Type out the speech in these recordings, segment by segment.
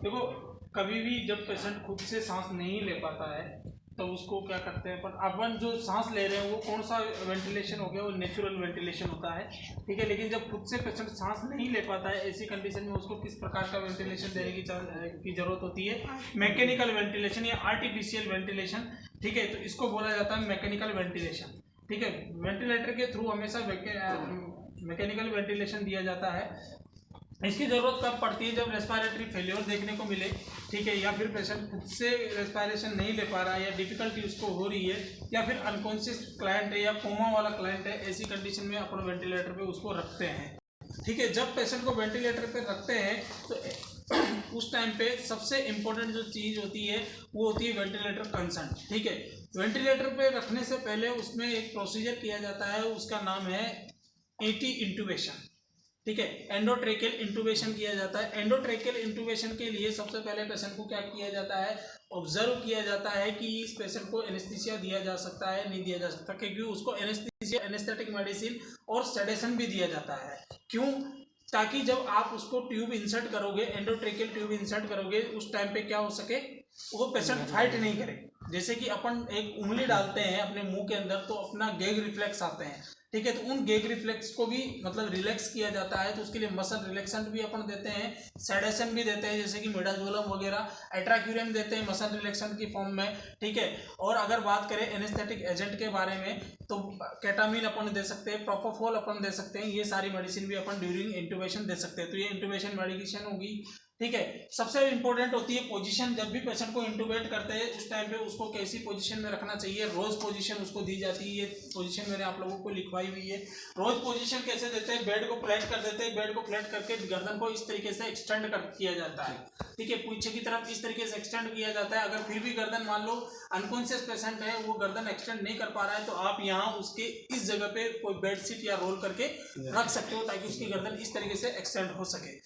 देखो, कभी भी जब पेशेंट खुद से सांस नहीं ले पाता है तो उसको क्या करते हैं, पर अपन जो सांस ले रहे हैं वो कौन सा वेंटिलेशन हो गया, वो नेचुरल वेंटिलेशन होता है, ठीक है। लेकिन जब खुद से पेशेंट सांस नहीं ले पाता है, ऐसी कंडीशन में उसको किस प्रकार का वेंटिलेशन देने की जरूरत होती है? मैकेनिकल वेंटिलेशन या आर्टिफिशियल वेंटिलेशन, ठीक है। तो इसको बोला जाता है मैकेनिकल वेंटिलेशन, ठीक है। वेंटिलेटर के थ्रू हमेशा मैकेनिकल वेंटिलेशन दिया जाता है। इसकी ज़रूरत कब पड़ती है? जब रेस्पिरेटरी फेल्योर देखने को मिले, ठीक है, या फिर पेशेंट खुद से रेस्पिरेशन नहीं ले पा रहा है या डिफिकल्टी उसको हो रही है, या फिर अनकॉन्शियस क्लाइंट है या कोमा वाला क्लाइंट है, ऐसी कंडीशन में अपन वेंटिलेटर पे उसको रखते हैं, ठीक है। जब पेशेंट को वेंटिलेटर पे रखते हैं तो उस टाइम पे सबसे इम्पोर्टेंट जो चीज़ होती है वो होती है वेंटिलेटर कंसेंट, ठीक है। वेंटिलेटर पे रखने से पहले उसमें एक प्रोसीजर किया जाता है, उसका नाम है एटी इंटूबेशन, ठीक है। एंडोट्रेकियल इंटूबेशन किया जाता है। एंडोट्रेकियल इंटूबेशन के लिए सबसे पहले पेशेंट को क्या किया जाता है? ऑब्जर्व किया जाता है कि इस पेशेंट को एनेस्थीसिया दिया जा सकता है, नहीं दिया जा सकता, क्योंकि उसको एनेस्थीसिया, एनेस्थेटिक मेडिसिन और सेडेशन भी दिया जाता है। क्यों? ताकि जब आप उसको ट्यूब इंसर्ट करोगे, एंडोट्रेकियल ट्यूब इंसर्ट करोगे, उस टाइम पे क्या हो सके, वो पेशेंट फाइट नहीं करे। जैसे कि अपन एक उंगली डालते हैं अपने मुंह के अंदर तो अपना गैग रिफ्लेक्स आते हैं, ठीक है। तो उन गैग रिफ्लेक्स को भी मतलब रिलैक्स किया जाता है, तो उसके लिए मसल रिलैक्सेंट भी अपन देते हैं, सेडेशन भी देते हैं, जैसे कि मिडाजोलम वगैरह, एट्राक्यूरियम देते हैं मसल रिलैक्सेंट की फॉर्म में, ठीक है। और अगर बात करें एनेस्थेटिक एजेंट के बारे में तो केटामिन अपन दे सकते हैं, प्रोपोफॉल अपन दे सकते हैं, ये सारी मेडिसिन भी अपन ड्यूरिंग इंटूबेशन दे सकते हैं। तो ये इंटूबेशन मेडिकेशन होगी, ठीक है। सबसे इंपॉर्टेंट होती है पोजीशन। जब भी पेशेंट को इंटूबेट करते हैं उस टाइम पे उसको कैसी पोजीशन में रखना चाहिए? रोज पोजीशन उसको दी जाती है। ये पोजीशन मैंने आप लोगों को लिखवाई हुई है। रोज पोजीशन कैसे देते हैं? बेड को फ्लैट कर देते हैं, बेड को फ्लैट करके गर्दन को इस तरीके से एक्सटेंड किया जाता है, ठीक है। पीछे की तरफ इस तरीके से एक्सटेंड किया जाता है। अगर फिर भी गर्दन मान लो अनकॉन्शियस पेशेंट है, वो गर्दन एक्सटेंड नहीं कर पा रहा है, तो आप यहाँ उसके इस जगह पे कोई बेडशीट या रोल करके रख सकते हो ताकि उसकी गर्दन इस तरीके से एक्सटेंड हो सके।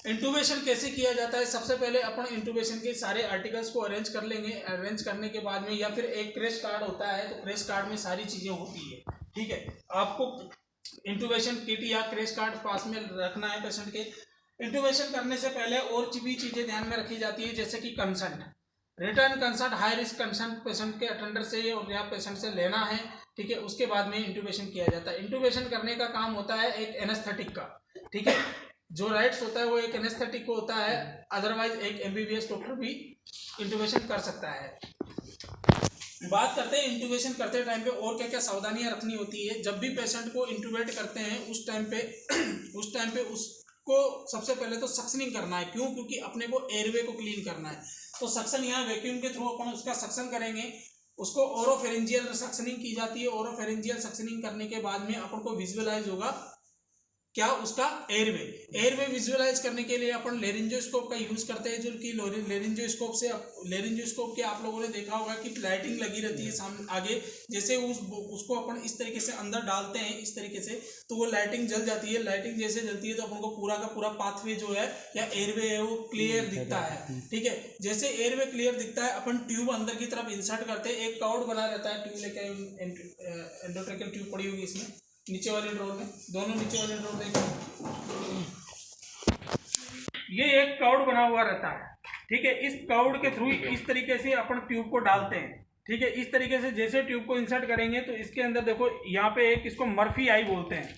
इंटूबेशन कैसे किया जाता है? सबसे पहले अपन इंटूबेशन के सारे आर्टिकल्स को अरेंज कर लेंगे। अरेंज करने के बाद में या फिर एक क्रैश कार्ड होता है, तो क्रैश कार्ड में सारी चीज़ें होती है, ठीक है। आपको इंटूबेशन किट या क्रैश कार्ड पास में रखना है पेशेंट के। इंटूबेशन करने से पहले और भी चीज़ें ध्यान में रखी जाती है, जैसे कि consent, return consent, high risk consent patient के अटेंडर से और या पेशेंट से लेना है, ठीक है। उसके बाद में इंटूबेशन किया जाता है। इंटूबेशन करने का काम होता है एक एनेस्थेटिक का, ठीक है। जो राइट्स होता है वो एक एनेस्थेटिक को होता है, अदरवाइज एक एमबीबीएस डॉक्टर भी इंटूबेशन कर सकता है। बात करते हैं इंटूबेशन करते टाइम पे और क्या क्या सावधानियां रखनी होती है। जब भी पेशेंट को इंटूबेट करते हैं उस टाइम पे उसको सबसे पहले तो सक्शनिंग करना है। क्यों? क्योंकि अपने को एयरवे को क्लीन करना है। तो सक्शन यहाँ वैक्यूम के थ्रू अपन उसका सक्शन करेंगे। उसको ओरोफेरेंजियल सक्शनिंग की जाती है। ओरोफेरेंजियल सक्शनिंग करने के बाद में अपन को विजुअलाइज होगा क्या? उसका एयरवे। एयरवे विजुअलाइज करने के लिए अपन लेरिंजोस्कोप का यूज करते हैं, जो कि लेरिंजोस्कोप के आप लोगों ने देखा होगा कि लाइटिंग लगी रहती है सामने आगे। जैसे उसको अपन इस तरीके से अंदर डालते हैं इस तरीके से, तो वो लाइटिंग जल जाती है। लाइटिंग जैसे जलती है तो अपन को पूरा का पूरा पाथवे जो है या एयरवे है वो क्लियर दिखता है, ठीक है। जैसे एयरवे क्लियर दिखता है अपन ट्यूब अंदर की तरफ इंसर्ट करते हैं। एक काउड बना रहता है, ट्यूब लेके एंडोट्रेकियल ट्यूब पड़ी हुई इसमें नीचे वाले ड्रॉर में, दोनों नीचे वाले ड्रॉर देखो, ये एक काउड बना हुआ रहता है, ठीक है। इस काउड के थ्रू इस तरीके से अपन ट्यूब को डालते हैं, ठीक है। इस तरीके से जैसे ट्यूब को इंसर्ट करेंगे तो इसके अंदर देखो यहाँ पे एक, इसको मर्फी आई बोलते हैं,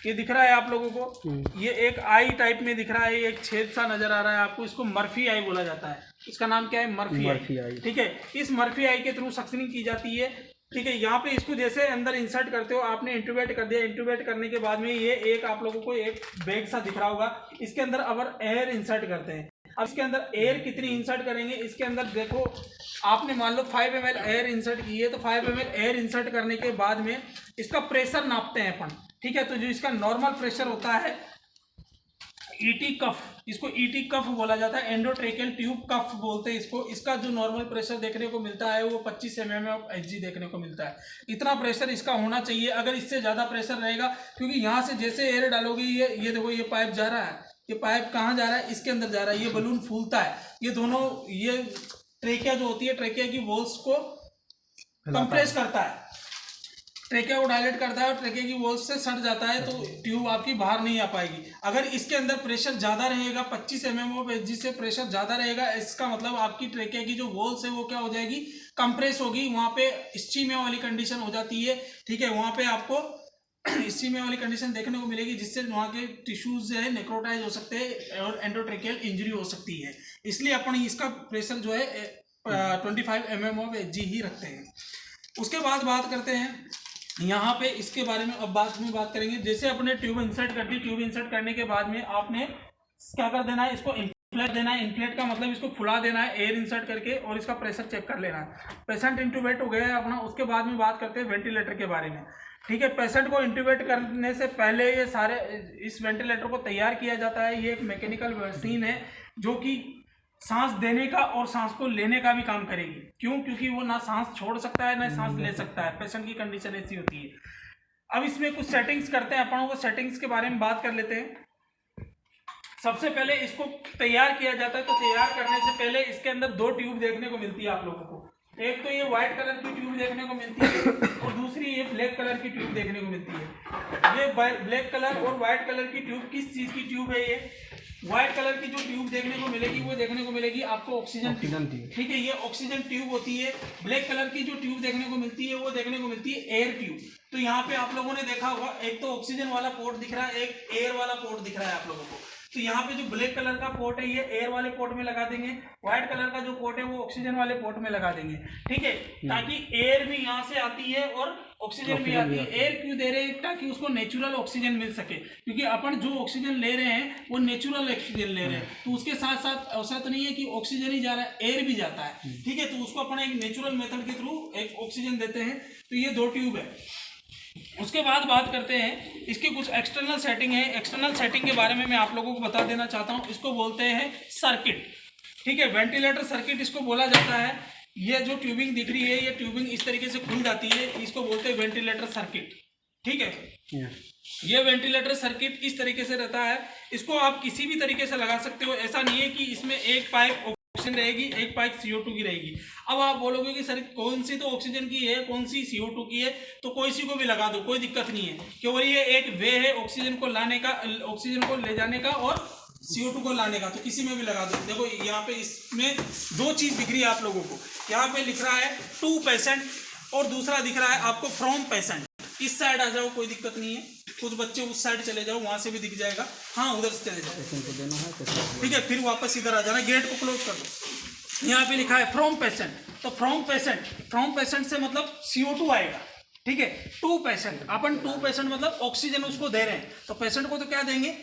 ये दिख रहा है आप लोगों को, ये एक आई टाइप में दिख रहा है, एक छेद सा नजर आ रहा है आपको, इसको मर्फी आई बोला जाता है। इसका नाम क्या है? मर्फी आई, ठीक है। इस मर्फी आई के थ्रू सक्शनिंग की जाती है, ठीक है। यहाँ पे इसको जैसे अंदर इंसर्ट करते हो, आपने इंटूबेट कर दिया। इंटूबेट करने के बाद में ये एक आप लोगों को एक बैग सा दिख रहा होगा, इसके अंदर अब एयर इंसर्ट करते हैं। अब इसके अंदर एयर कितनी इंसर्ट करेंगे? इसके अंदर देखो, आपने मान लो 5 ml एयर इंसर्ट की है, तो 5 ml एयर इंसर्ट करने के बाद में इसका प्रेशर नापते हैं अपन, ठीक है। तो जो इसका नॉर्मल प्रेशर होता है ईटी कफ, इसको ईटी कफ बोला जाता है, एंडोट्रेकियल ट्यूब कफ बोलते हैं इसको। इसका जो नॉर्मल प्रेशर देखने को मिलता है वो 25 mm ऑफ Hg देखने को मिलता है। इतना प्रेशर इसका होना चाहिए। अगर इससे ज़्यादा प्रेशर रहेगा, क्योंकि यहाँ से जैसे एयर डालोगे, ये देखो ये पाइप जा रहा है, ये पाइप कहाँ जा रहा है? इसके अंदर जा रहा है। ये बलून फूलता है, ये दोनों, ये ट्रेकिया जो होती है, ट्रेकिया की वॉल्स को कंप्रेस करता है, ट्रेके को डायलेट करता है और ट्रेके की वॉल से सट जाता है, तो ट्यूब आपकी बाहर नहीं आ पाएगी। अगर इसके अंदर प्रेशर ज़्यादा रहेगा, 25 mm ऑफ एचजी से प्रेशर ज़्यादा रहेगा, इसका मतलब आपकी ट्रेके की जो वॉल्स है वो क्या हो जाएगी, कंप्रेस होगी, वहाँ पे स्टीम वाली कंडीशन हो जाती है। ठीक है, वहाँ पे आपको स्टीम वाली कंडीशन देखने को मिलेगी, जिससे वहाँ के टिश्यूज जो है नेक्रोटाइज हो सकते हैं और एंडोट्रेकियल इंजरी हो सकती है। इसलिए अपन इसका प्रेशर जो है 25 mm ऑफ एचजी ही रखते हैं। उसके बाद बात करते हैं यहाँ पे इसके बारे में, अब बाद में बात करेंगे। जैसे अपने ट्यूब इंसर्ट कर दी, ट्यूब इंसर्ट करने के बाद में आपने क्या कर देना है, इसको इन्फ्लेट देना है। इन्फ्लेट का मतलब इसको फुला देना है एयर इंसर्ट करके, और इसका प्रेशर चेक कर लेना है। पेशेंट इंट्यूबेट हो गया है अपना। उसके बाद में बात करते हैं वेंटिलेटर के बारे में। ठीक है, पेशेंट को इंट्यूबेट करने से पहले ये सारे इस वेंटिलेटर को तैयार किया जाता है। ये एक मैकेनिकल मशीन है जो कि सांस देने का और सांस को लेने का भी काम करेगी। क्यों? क्योंकि वो ना सांस छोड़ सकता है ना सांस ले सकता है, पेशेंट की कंडीशन ऐसी होती है। अब इसमें कुछ सेटिंग्स करते हैं अपन, वो सेटिंग्स के बारे में बात कर लेते हैं। सबसे पहले इसको तैयार किया जाता है, तो तैयार करने से पहले इसके अंदर 2 ट्यूब देखने को मिलती है आप लोगों को। एक तो ये व्हाइट कलर की ट्यूब देखने को मिलती है और दूसरी ये ब्लैक कलर की ट्यूब देखने को मिलती है। ये ब्लैक कलर और व्हाइट कलर की ट्यूब किस चीज़ की ट्यूब है? ये व्हाइट कलर की जो ट्यूब देखने को मिलेगी वो देखने को मिलेगी आपको ऑक्सीजन ट्यूब। ठीक है, ये ऑक्सीजन ट्यूब होती है। ब्लैक कलर की जो ट्यूब देखने को मिलती है वो देखने को मिलती है एयर ट्यूब। तो यहाँ पे आप लोगों ने देखा होगा, एक तो ऑक्सीजन वाला पोर्ट दिख रहा है, एक एयर वाला पोर्ट दिख रहा है आप लोगों को। तो यहाँ पे जो ब्लैक कलर का पोर्ट है ये एयर वाले पोर्ट में लगा देंगे, व्हाइट कलर का जो पोर्ट है वो ऑक्सीजन वाले पोर्ट में लगा देंगे। ठीक है, ताकि एयर भी यहाँ से आती है और ऑक्सीजन भी आती है। एयर क्यों दे रहे हैं? ताकि उसको नेचुरल ऑक्सीजन मिल सके, क्योंकि अपन जो ऑक्सीजन ले रहे हैं वो नेचुरल ऑक्सीजन ले रहे हैं। तो उसके साथ साथ ऐसा तो नहीं है कि ऑक्सीजन ही जा रहा है, एयर भी जाता है। ठीक है, तो उसको अपन एक नेचुरल मेथड के थ्रू एक ऑक्सीजन देते हैं। तो ये 2 ट्यूब है। उसके बाद बात करते हैं इसकी कुछ एक्सटर्नल सेटिंग है। एक्सटर्नल सेटिंग के बारे में मैं आप लोगों को बता देना चाहता हूं। इसको बोलते हैं सर्किट। ठीक है, वेंटिलेटर सर्किट इसको बोला जाता है। ये जो ट्यूबिंग दिख रही है, ये ट्यूबिंग इस तरीके से खुल जाती है, इसको बोलते हैं वेंटिलेटर सर्किट। ठीक है, ये वेंटिलेटर सर्किट इस तरीके से रहता है। इसको आप किसी भी तरीके से लगा सकते हो। ऐसा नहीं है कि इसमें एक पाइप ऑक्सीजन रहेगी, एक पाइप CO2 की रहेगी। अब आप बोलोगे कि सर कौन सी तो ऑक्सीजन की है, कौन सी CO2 की है, तो कोई सी को भी लगा दो, कोई दिक्कत नहीं है। केवल ये एक वे है ऑक्सीजन को लाने का, ऑक्सीजन को ले जाने का और CO2 को लाने का, तो किसी में भी लगा दो। देखो यहाँ पे इसमें 2 चीज दिख रही है आप लोगों को। यहाँ पे लिख रहा है टू पेशेंट और दूसरा दिख रहा है आपको फ्रॉम पेशेंट। इस साइड आ जाओ, कोई दिक्कत नहीं है। कुछ बच्चे उस साइड चले जाओ, वहां से भी दिख जाएगा। हाँ, उधर से चले जाओ। ठीक है, फिर वापस इधर आ जाना, गेट को क्लोज कर दो। यहाँ पे लिखा है फ्रॉम पेशेंट, तो फ्रॉम पेशेंट से मतलब CO2 आएगा। ठीक है, टू पेशेंट, अपन 2 पेशेंट मतलब ऑक्सीजन उसको दे रहे हैं, तो पेशेंट को तो क्या देंगे?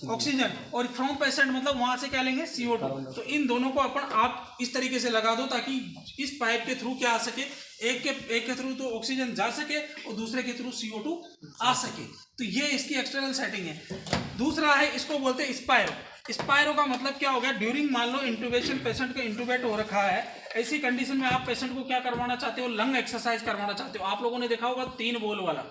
ऑक्सीजन। और फ्रॉम पेशेंट मतलब वहां से क्या लेंगे? CO2। तो इन दोनों को अपन आप इस तरीके से लगा दो ताकि इस पाइप के थ्रू क्या आ सके, एक के थ्रू तो ऑक्सीजन जा सके और दूसरे के थ्रू CO2 आ सके। तो ये इसकी एक्सटर्नल सेटिंग है। दूसरा है, इसको बोलते हैं स्पायरो। स्पायरो का मतलब क्या हो गया? ड्यूरिंग मान लो इंट्यूबेशन, पेशेंट का इंट्यूबेट हो रखा है, ऐसी कंडीशन में आप पेशेंट को क्या करवाना चाहते हो? लंग एक्सरसाइज करवाना चाहते हो। आप लोगों ने देखा होगा 3 बॉल वाला,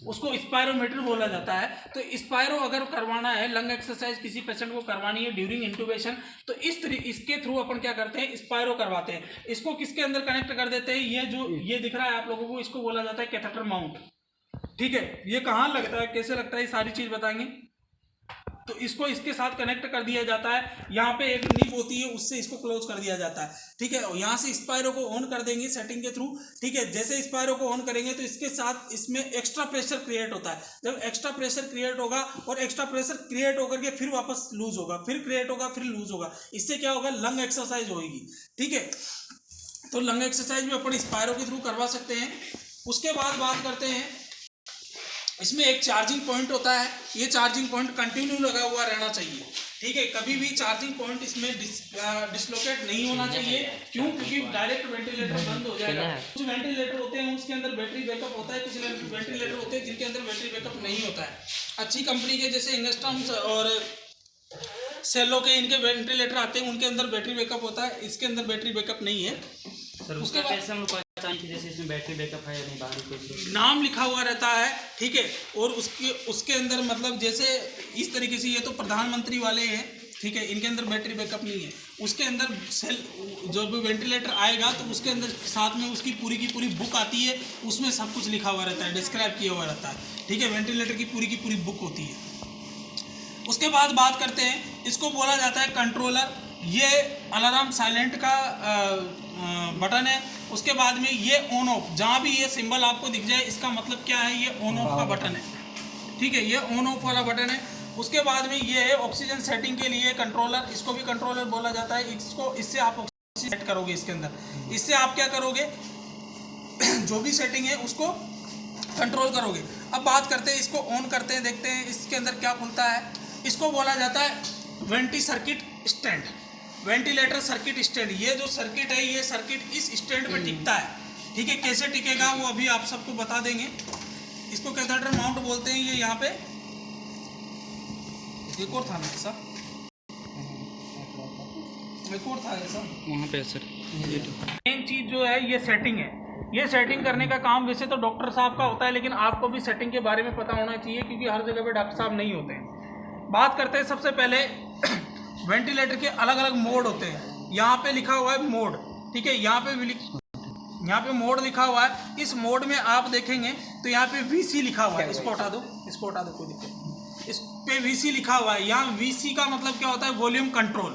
उसको स्पायरोमीटर बोला जाता है। तो स्पायरो अगर करवाना है, लंग एक्सरसाइज किसी पेशेंट को करवानी है ड्यूरिंग इंट्यूबेशन, तो इसके थ्रू अपन क्या करते हैं? स्पायरो करवाते हैं। इसको किसके अंदर कनेक्ट कर देते हैं? ये जो ये दिख रहा है आप लोगों को, इसको बोला जाता है कैथेटर माउंट। ठीक है, ये कहाँ लगता है, कैसे लगता है, ये सारी चीज बताएंगे। तो इसको इसके साथ कनेक्ट कर दिया जाता है। यहाँ पे एक निप होती है, उससे इसको क्लोज कर दिया जाता है। ठीक है, यहाँ से स्पायरो को ऑन कर देंगे सेटिंग के थ्रू। ठीक है, जैसे स्पायरो को ऑन करेंगे तो इसके साथ इसमें एक्स्ट्रा प्रेशर क्रिएट होता है। जब एक्स्ट्रा प्रेशर क्रिएट होगा और एक्स्ट्रा प्रेशर क्रिएट होकर के फिर वापस लूज होगा, फिर क्रिएट होगा, फिर लूज होगा, इससे क्या होगा? लंग एक्सरसाइज होगी। ठीक है, तो लंग एक्सरसाइज भी अपन स्पायरो के थ्रू करवा सकते हैं। उसके बाद बात करते हैं, इसमें एक चार्जिंग पॉइंट होता है। ये चार्जिंग पॉइंट कंटिन्यू लगा हुआ रहना चाहिए। ठीक है, कभी भी चार्जिंग पॉइंट इसमें डिसलोकेट नहीं होना चाहिए। क्यों? क्योंकि डायरेक्ट वेंटिलेटर बंद हो जाएगा। कुछ वेंटिलेटर होते हैं उसके अंदर बैटरी बैकअप होता है, कुछ वेंटिलेटर होते हैं जिनके अंदर बैटरी बैकअप नहीं होता है। अच्छी कंपनी के जैसे इंगस्ट्रम और सेलो के इनके वेंटिलेटर आते हैं, उनके अंदर बैटरी बैकअप होता है, इसके अंदर बैटरी बैकअप नहीं है। उसके बाद जैसे इसमें बैटरी बैकअप है या नहीं, बाहर कुछ नाम लिखा हुआ रहता है। ठीक है, और उसके अंदर मतलब जैसे इस तरीके से, ये तो प्रधानमंत्री वाले हैं, ठीक है, इनके अंदर बैटरी बैकअप नहीं है। उसके अंदर सेल जो भी वेंटिलेटर आएगा तो उसके अंदर साथ में उसकी पूरी की पूरी बुक आती है, उसमें सब कुछ लिखा हुआ रहता है, डिस्क्राइब किया हुआ रहता है। ठीक है, वेंटिलेटर की पूरी बुक होती है। उसके बाद बात करते हैं, इसको बोला जाता है कंट्रोलर। ये अलार्म साइलेंट का बटन है। उसके बाद में ये ऑन ऑफ, जहाँ भी ये सिंबल आपको दिख जाए इसका मतलब क्या है, ये ऑन ऑफ का बटन है। ठीक है, ये ऑन ऑफ वाला बटन है। उसके बाद में ये है ऑक्सीजन सेटिंग के लिए कंट्रोलर, इसको भी कंट्रोलर बोला जाता है। इससे आप ऑक्सीजन सेट करोगे इसके अंदर। इससे आप क्या करोगे, जो भी सेटिंग है उसको कंट्रोल करोगे। अब बात करते हैं, इसको ऑन करते हैं, देखते हैं इसके अंदर क्या खुलता है। इसको बोला जाता है vanity circuit stand, ventilator circuit stand. ये जो सर्किट है, ये सर्किट इस स्टैंड पे टिकता है। ठीक है, कैसे टिकेगा वो अभी आप सबको बता देंगे। इसको कैथेटर माउंट बोलते हैं। ये यहाँ पे एक और था ना ऐसा, एक और था ऐसा वहाँ पे सर। मेन चीज़ जो है ये सेटिंग है। ये सेटिंग करने का काम वैसे तो डॉक्टर साहब का होता है, लेकिन आपको भी सेटिंग के बारे में पता होना चाहिए, क्योंकि हर जगह पे डॉक्टर साहब नहीं होते हैं। बात करते हैं सबसे पहले वेंटिलेटर के अलग अलग मोड होते हैं। यहाँ पे लिखा हुआ है मोड। ठीक है, यहाँ पे मोड लिखा हुआ है। इस मोड में आप देखेंगे तो यहाँ पे VC लिखा हुआ है। इसको हटा दो, कोई दिक्कत नहीं। इस पे VC लिखा हुआ है। यहाँ VC का मतलब क्या होता है, वॉल्यूम कंट्रोल।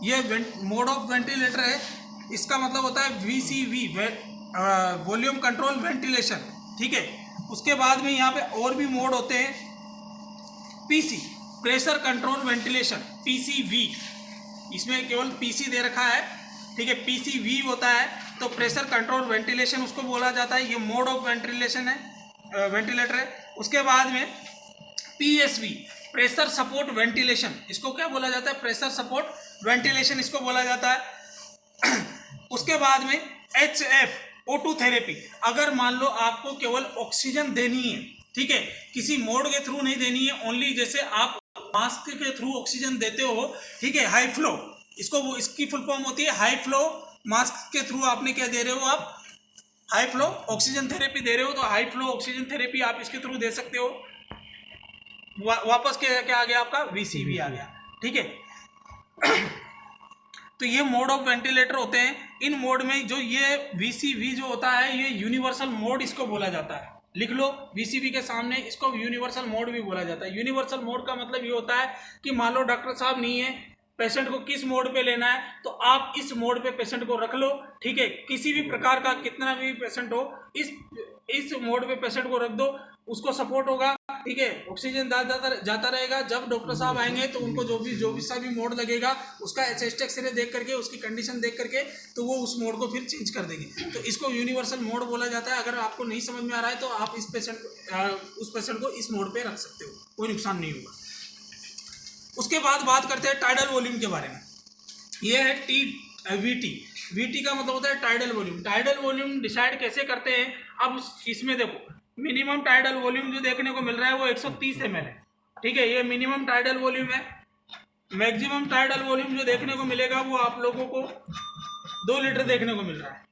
ये मोड ऑफ वेंटिलेटर है, इसका मतलब होता है VCV, वॉल्यूम कंट्रोल वेंटिलेशन। ठीक है, उसके बाद में यहाँ पे और भी मोड होते हैं। PC, pressure control ventilation, PCV। इसमें केवल PC दे रखा है। ठीक है, PCV होता है तो प्रेशर कंट्रोल वेंटिलेशन उसको बोला जाता है। ये मोड ऑफ वेंटिलेशन है, वेंटिलेटर है। उसके बाद में PSV, प्रेशर सपोर्ट वेंटिलेशन। इसको क्या बोला जाता है, प्रेशर सपोर्ट वेंटिलेशन इसको बोला जाता है। उसके बाद में HF, O2 थेरेपी। अगर मान लो आपको केवल ऑक्सीजन देनी है, ठीक है, किसी मोड के थ्रू नहीं देनी है, ओनली जैसे आप मास्क के थ्रू ऑक्सीजन देते हो, ठीक है, हाई फ्लो, इसकी फुल फॉर्म होती है हाई फ्लो। मास्क के थ्रू आपने क्या दे रहे हो, आप हाई फ्लो ऑक्सीजन थेरेपी दे रहे हो, तो हाई फ्लो ऑक्सीजन थेरेपी आप इसके थ्रू दे सकते हो। वापस क्या आ गया आपका, VCV आ गया। ठीक है, तो ये मोड ऑफ वेंटिलेटर होते हैं। इन मोड में जो ये VCV जो होता है, ये यूनिवर्सल मोड इसको बोला जाता है। लिख लो, VCV के सामने इसको यूनिवर्सल मोड भी बोला जाता है। यूनिवर्सल मोड का मतलब ये होता है कि मान लो डॉक्टर साहब नहीं है, पेशेंट को किस मोड पे लेना है, तो आप इस मोड पे पेशेंट को रख लो। ठीक है, किसी भी प्रकार का कितना भी पेशेंट हो, इस मोड पे पेशेंट को रख दो, उसको सपोर्ट होगा। ठीक है, ऑक्सीजन जाता रहेगा। जब डॉक्टर साहब आएंगे तो उनको जो भी सा भी मोड लगेगा, उसका एचएसटी एक्सरे देख करके, उसकी कंडीशन देख करके, तो वो उस मोड को फिर चेंज कर देंगे। तो इसको यूनिवर्सल मोड बोला जाता है। अगर आपको नहीं समझ में आ रहा है तो आप उस पेशेंट को इस मोड पे रख सकते हो, कोई नुकसान नहीं होगा। उसके बाद बात करते हैं टाइडल वॉल्यूम के बारे में। ये है VT का मतलब होता है tidal volume. Tidal volume decide कैसे करते हैं, अब इसमें देखो, मिनिमम टाइडल वॉल्यूम जो देखने को मिल रहा है वो 130 ml है। ठीक है, ये मिनिमम टाइडल वॉल्यूम है। मैक्सिमम टाइडल वॉल्यूम जो देखने को मिलेगा वो आप लोगों को 2 लीटर देखने को मिल रहा है।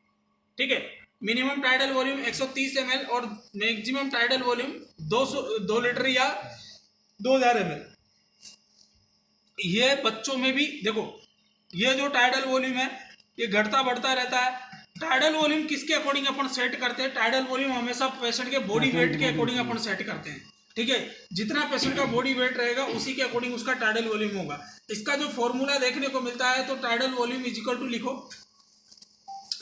ठीक है, मिनिमम टाइडल वॉल्यूम 130 ml और मैक्सिमम टाइडल वॉल्यूम 2 लीटर या 2000 ml। ये बच्चों में भी देखो, ये जो टाइडल वॉल्यूम है ये घटता बढ़ता रहता है। टाइडल वॉल्यूम किसके अकॉर्डिंग अपन सेट करते हैं, टाइडल वॉल्यूम हमेशा पेशेंट के बॉडी वेट के अकॉर्डिंग अपन सेट करते हैं। ठीक है, जितना पेशेंट का बॉडी वेट रहेगा उसी के अकॉर्डिंग उसका टाइडल वॉल्यूम होगा। इसका जो फॉर्मूला देखने को मिलता है, तो tidal volume is equal to, लिखो,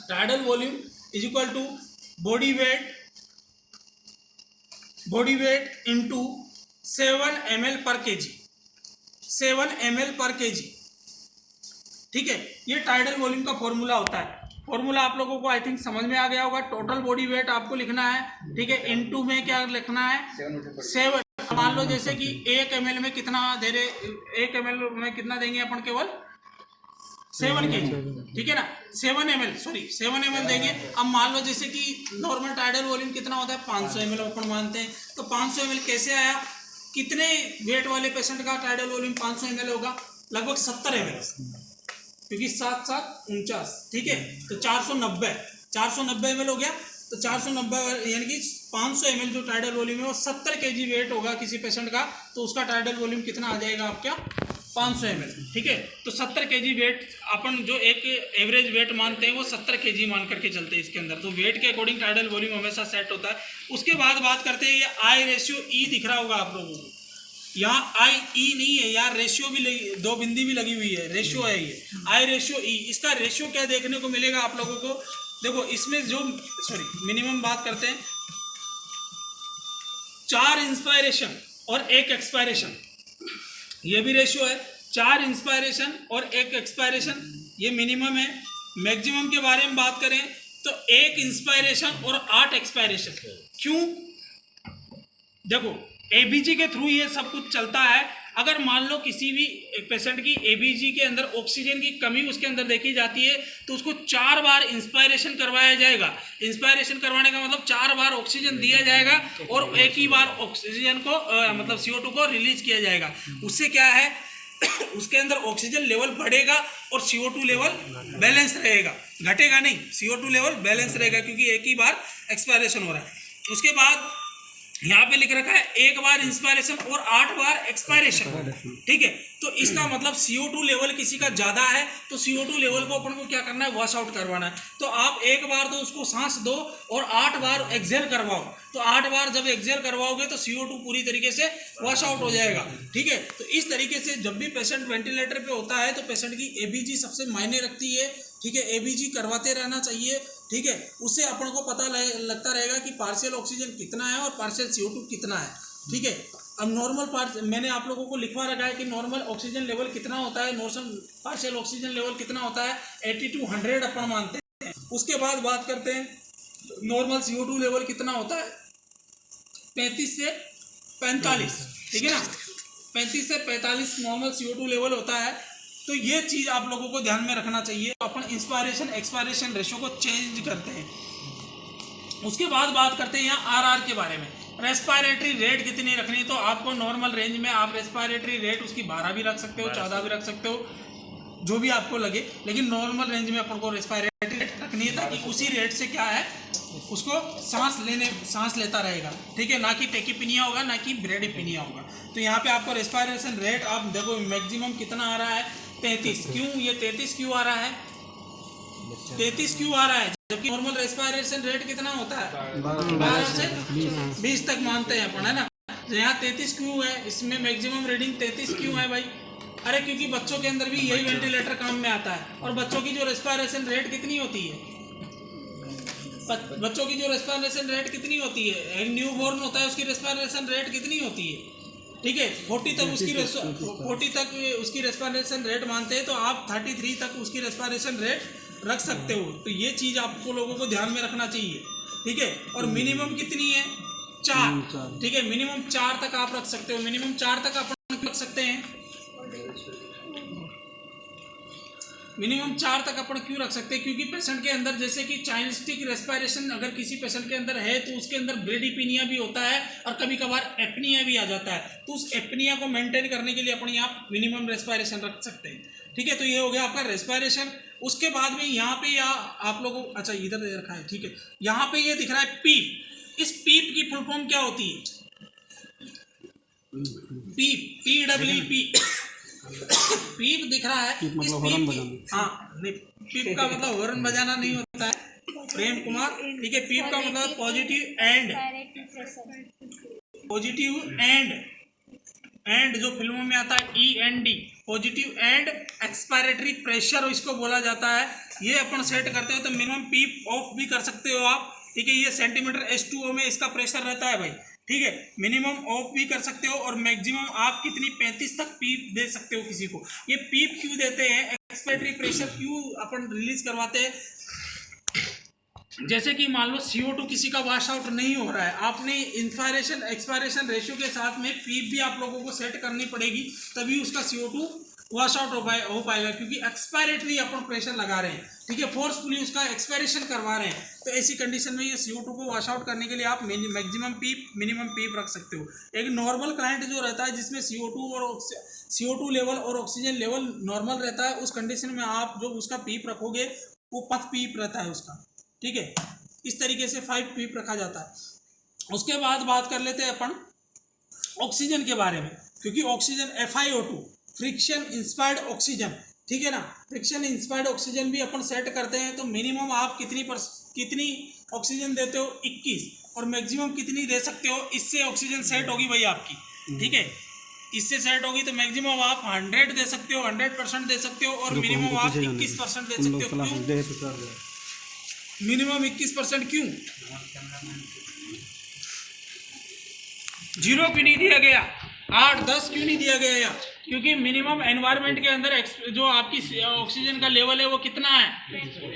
tidal volume is equal to body weight into 7 ml पर kg, 7 ml पर kg। ठीक है, ये टाइडल वॉल्यूम का फॉर्मूला होता है। फॉर्मूला आप लोगों को आई थिंक समझ में आ गया होगा। टोटल बॉडी वेट आपको लिखना है। ठीक है, इनटू में क्या लिखना है, 7। मान लो जैसे कि 1 ml में कितना दे रहे, 1 ml में कितना देंगे अपन, केवल 7 kg। ठीक है ना, 7 ml देंगे। अब मान लो जैसे कि नॉर्मल टाइडल वॉल्यूम कितना होता है, 500 ml अपन मानते हैं। तो 500 ml कैसे आया, कितने वेट वाले पेशेंट का टाइडल वॉल्यूम 500 ml होगा, लगभग 70 ml, क्योंकि 7 7 49। ठीक है, तो 490 ml हो गया। तो 490 यानी कि 500 ml जो टाइडल वॉल्यूम है वो 70 kg वेट होगा किसी पेशेंट का, तो उसका टाइडल वॉल्यूम कितना आ जाएगा आपका, 500 ml, ठीक है। तो 70 kg वेट अपन जो एक एवरेज वेट मानते हैं वो 70 kg मान करके चलते हैं इसके अंदर। तो वेट के अकॉर्डिंग टाइडल वॉल्यूम हमेशा सेट होता है। उसके बाद बात करते हैं, ये आई रेशियो ई दिख रहा होगा आप लोगों को, यहाँ आई ई नहीं है, यहाँ रेशियो भी लगी, 2 बिंदी भी लगी हुई है, रेशियो है ये आई रेशियो ई। इसका रेशियो क्या देखने को मिलेगा आप लोगों को, देखो इसमें जो मिनिमम बात करते हैं, 4 इंस्पायरेशन और 1 एक्सपायरेशन, ये भी रेशियो है। 4 इंस्पायरेशन और 1 एक्सपायरेशन ये मिनिमम है। मैक्सिमम के बारे में बात करें तो 1 इंस्पायरेशन और 8 एक्सपायरेशन। क्यों? देखो एबीजी के थ्रू ये सब कुछ चलता है। अगर मान लो किसी भी पेशेंट की एबीजी के अंदर ऑक्सीजन की कमी उसके अंदर देखी जाती है तो उसको 4 बार इंस्पायरेशन करवाया जाएगा। इंस्पायरेशन करवाने का मतलब 4 बार ऑक्सीजन दिया जाएगा और एक ही बार ऑक्सीजन को मतलब CO2 को रिलीज किया जाएगा। उससे क्या है उसके अंदर ऑक्सीजन लेवल बढ़ेगा और CO2 लेवल बैलेंस रहेगा, घटेगा नहीं, CO2 लेवल बैलेंस रहेगा क्योंकि एक ही बार एक्सपायरेशन हो रहा है। उसके बाद यहाँ पे लिख रखा है 1 बार इंस्पायरेशन और 8 बार एक्सपायरेशन, ठीक है। तो इसका मतलब CO2 लेवल किसी का ज़्यादा है तो CO2 लेवल को अपन को क्या करना है, वॉश आउट करवाना है। तो आप 1 बार तो उसको सांस दो और 8 बार एक्सेल करवाओ। तो 8 बार जब एक्सेल करवाओगे तो CO2 पूरी तरीके से वॉश आउट हो जाएगा, ठीक है। तो इस तरीके से जब भी पेशेंट वेंटिलेटर पे होता है तो पेशेंट की एबीजी सबसे मायने रखती है, ठीक है। एबीजी करवाते रहना चाहिए, ठीक है। उससे अपन को पता लगता रहेगा कि पार्शियल ऑक्सीजन कितना है और पार्शियल CO2 कितना है, ठीक है। अब नॉर्मल मैंने आप लोगों को लिखवा रखा है कि नॉर्मल ऑक्सीजन लेवल कितना होता है, नॉर्मल पार्शियल ऑक्सीजन लेवल कितना होता है, 80 to 100 अपन मानते हैं। उसके बाद बात करते हैं नॉर्मल CO2 लेवल कितना होता है, 35 से 45, ठीक है ना, 35 से 45 नॉर्मल CO2 लेवल होता है। तो ये चीज़ आप लोगों को ध्यान में रखना चाहिए। अपन इंस्पायरेशन एक्सपायरेशन रेशियो को चेंज करते हैं। उसके बाद बात करते हैं यहाँ आरआर के बारे में। रेस्पायरेटरी रेट कितनी रखनी है, तो आपको नॉर्मल रेंज में आप रेस्पायरेटरी रेट उसकी 12 भी रख सकते हो, 14 भी रख सकते हो, जो भी आपको लगे, लेकिन नॉर्मल रेंज में अपन को रेस्पायरेटरी रेट रखनी है ताकि उसी रेट से क्या है उसको सांस लेता रहेगा, ठीक है। ना कि टेकीपिनिया होगा ना कि ब्रेडीपिनिया होगा। तो यहाँ पे आपको रेस्पायरेशन रेट आप देखो मैक्सिमम कितना आ रहा है, 33। क्यों ये 33 क्यों आ रहा है, 33 क्यों आ रहा है, जबकि नॉर्मल रेस्पायरेशन रेट कितना होता है 12 से 20 तक मानते हैं अपन, है ना। तो यहाँ 33 क्यों है, इसमें मैक्सिमम रीडिंग 33 क्यों है भाई? अरे क्योंकि बच्चों के अंदर भी यही वेंटिलेटर काम में आता है। और बच्चों की जो रेस्पायरेशन रेट कितनी होती है, बच्चों की जो रेस्पायरेशन रेट कितनी होती है, एक न्यू बॉर्न होता है उसकी रेस्पायरेशन रेट कितनी होती है, ठीक है, 40 तक उसकी रेस्पायरेशन रेट मानते हैं। तो आप 33 तक उसकी रेस्पायरेशन रेट रख सकते हो। तो ये चीज़ आपको लोगों को ध्यान में रखना चाहिए, ठीक है। और मिनिमम कितनी है, 4, ठीक है। मिनिमम 4 तक आप रख सकते हो, मिनिमम 4 तक आप रख सकते हैं। मिनिमम 4 तक अपन क्यों रख सकते हैं, क्योंकि पेशेंट के अंदर जैसे कि चाइल्डिक रेस्पायरेशन अगर किसी पेशेंट के अंदर है तो उसके अंदर ब्रेडीपिनिया भी होता है और कभी कभार एपनिया भी आ जाता है। तो उस एपनिया को मेंटेन करने के लिए अपन यहाँ मिनिमम रेस्पायरेशन रख सकते हैं, ठीक है। तो ये हो गया आपका रेस्पायरेशन। उसके बाद में यहाँ पे या आप लोगों अच्छा इधर दे रखा है, ठीक है। यहाँ पे ये दिख रहा है पीप। इस पीप की फुल फॉर्म क्या होती है, पीप, PWP पीप दिख रहा है, इस पीप, हाँ नहीं, पीप का मतलब हॉर्न बजाना नहीं होता है, प्रेम कुमार, ठीक है। पीप का मतलब पॉजिटिव एंड जो फिल्मों में आता है END, positive and expiratory pressure इसको बोला जाता है। ये अपन सेट करते हो तो मिनिमम पीप ऑफ भी कर सकते हो आप, ठीक है। ये सेंटीमीटर H2O में इसका प्रेशर रहता है भाई, ठीक है। मिनिमम ऑफ भी कर सकते हो और मैक्सिमम आप कितनी 35 तक पीप दे सकते हो किसी को। ये पीप क्यों देते हैं, एक्सपायरेटरी प्रेशर क्यों अपन रिलीज करवाते हैं, जैसे कि मान लो CO2 किसी का वॉश आउट नहीं हो रहा है, आपने इंस्पायरेशन एक्सपायरेशन रेशियो के साथ में पीप भी आप लोगों को सेट करनी पड़ेगी, तभी उसका CO2 वॉश आउट हो पाएगा, क्योंकि एक्सपायरेटरी अपन प्रेशर लगा रहे हैं, ठीक है, फोर्सफुली उसका एक्सपायरेशन करवा रहे हैं। तो ऐसी कंडीशन में ये CO2 को वॉश आउट करने के लिए आप मैक्सिमम पीप मिनिमम पीप रख सकते हो। एक नॉर्मल क्लाइंट जो रहता है जिसमें CO2 लेवल और ऑक्सीजन लेवल नॉर्मल रहता है, उस कंडीशन में आप जो उसका पीप रखोगे वो 5 पीप रहता है उसका, ठीक है। इस तरीके से 5 पीप रखा जाता है। उसके बाद बात कर लेते हैं अपन ऑक्सीजन के बारे में, क्योंकि oxygen FiO2 friction inspired oxygen, ठीक है ना। फ्रिक्शन इंस्पायर्ड ऑक्सीजन भी अपन सेट करते हैं तो मिनिमम आप कितनी ऑक्सीजन देते हो 21, और मैक्सिमम कितनी दे सकते हो, इससे ऑक्सीजन सेट होगी भाई आपकी, ठीक है। इससे सेट होगी तो मैक्सिमम आप 100 दे सकते हो, 100% दे सकते हो, और मिनिमम आप 21% दे सकते हो। क्यों मिनिमम 21% क्यों? 0 क्यों नहीं दिया गया, 8-10 क्यों नहीं दिया गया? क्योंकि मिनिमम एनवायरनमेंट के अंदर जो आपकी ऑक्सीजन का लेवल है वो कितना है,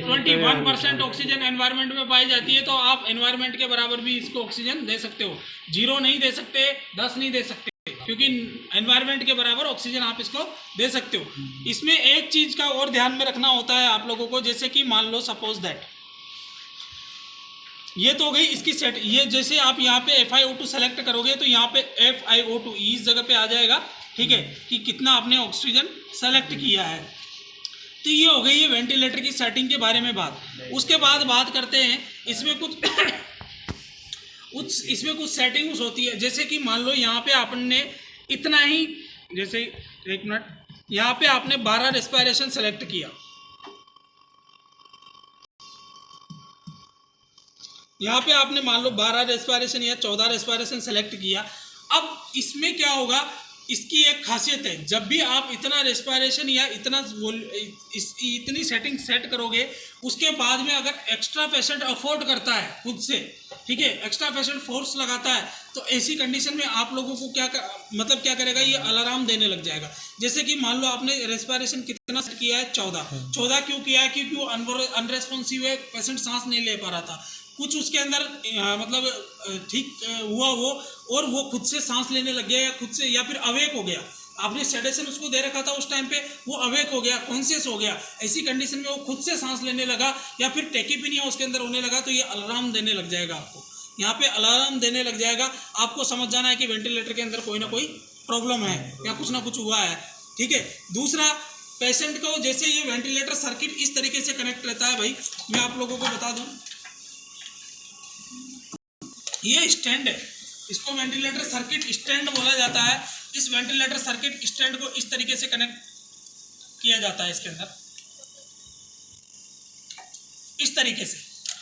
21% ऑक्सीजन एनवायरनमेंट में पाई जाती है। तो आप एनवायरनमेंट के बराबर भी इसको ऑक्सीजन दे सकते हो, 0 नहीं दे सकते, 10 नहीं दे सकते, क्योंकि एनवायरनमेंट के बराबर ऑक्सीजन आप इसको दे सकते हो। इसमें एक चीज का और ध्यान में रखना होता है आप लोगों को, जैसे कि मान लो सपोज दैट ये तो हो गई इसकी सेट, ये जैसे आप यहाँ पे FiO2 सेलेक्ट करोगे तो यहाँ पे FiO2 इस जगह पे आ जाएगा, ठीक है, कि कितना आपने ऑक्सीजन सेलेक्ट किया है। तो ये हो गई ये वेंटिलेटर की सेटिंग के बारे में बात। उसके बाद बात करते हैं इसमें कुछ सेटिंग्स होती है, जैसे कि मान लो यहाँ पे आपने इतना ही, जैसे एक मिनट, यहाँ पे आपने 12 रेस्पिरेशन सेलेक्ट किया, यहाँ पे आपने मान लो 12 रेस्पिरेशन या 14 रेस्पिरेशन सेलेक्ट किया। अब इसमें क्या होगा, इसकी एक खासियत है, जब भी आप इतना रेस्पिरेशन या इतनी सेटिंग सेट करोगे, उसके बाद में अगर एक्स्ट्रा पेशेंट अफोर्ड करता है खुद से, ठीक है, एक्स्ट्रा पेशेंट फोर्स लगाता है, तो ऐसी कंडीशन में आप लोगों को क्या करेगा, ये अलार्म देने लग जाएगा। जैसे कि मान लो आपने रेस्पिरेशन कितना सेट किया है, 14 क्यों किया है, क्योंकि वो अनरेस्पॉन्सिव है, पेशेंट सांस नहीं ले पा रहा था, कुछ उसके अंदर मतलब ठीक हुआ वो, और वो खुद से सांस लेने लग गया, या खुद से, या फिर अवेक हो गया। आपने सेडेशन उसको दे रखा था उस टाइम पे, वो अवेक हो गया, कॉन्शियस हो गया, ऐसी कंडीशन में वो खुद से सांस लेने लगा, या फिर टेकीपीनिया उसके अंदर होने लगा, तो ये अलार्म देने लग जाएगा आपको, यहाँ पे अलार्म देने लग जाएगा। आपको समझ जाना है कि वेंटिलेटर के अंदर कोई ना कोई प्रॉब्लम है या कुछ ना कुछ हुआ है, ठीक है। दूसरा, पेशेंट को जैसे ये वेंटिलेटर सर्किट इस तरीके से कनेक्ट रहता है भाई, मैं आप लोगों को बता दूं, ये स्टैंड है, इसको वेंटिलेटर सर्किट स्टैंड बोला जाता है। इस वेंटिलेटर सर्किट स्टैंड को इस तरीके से कनेक्ट किया जाता है इसके अंदर, इस तरीके से,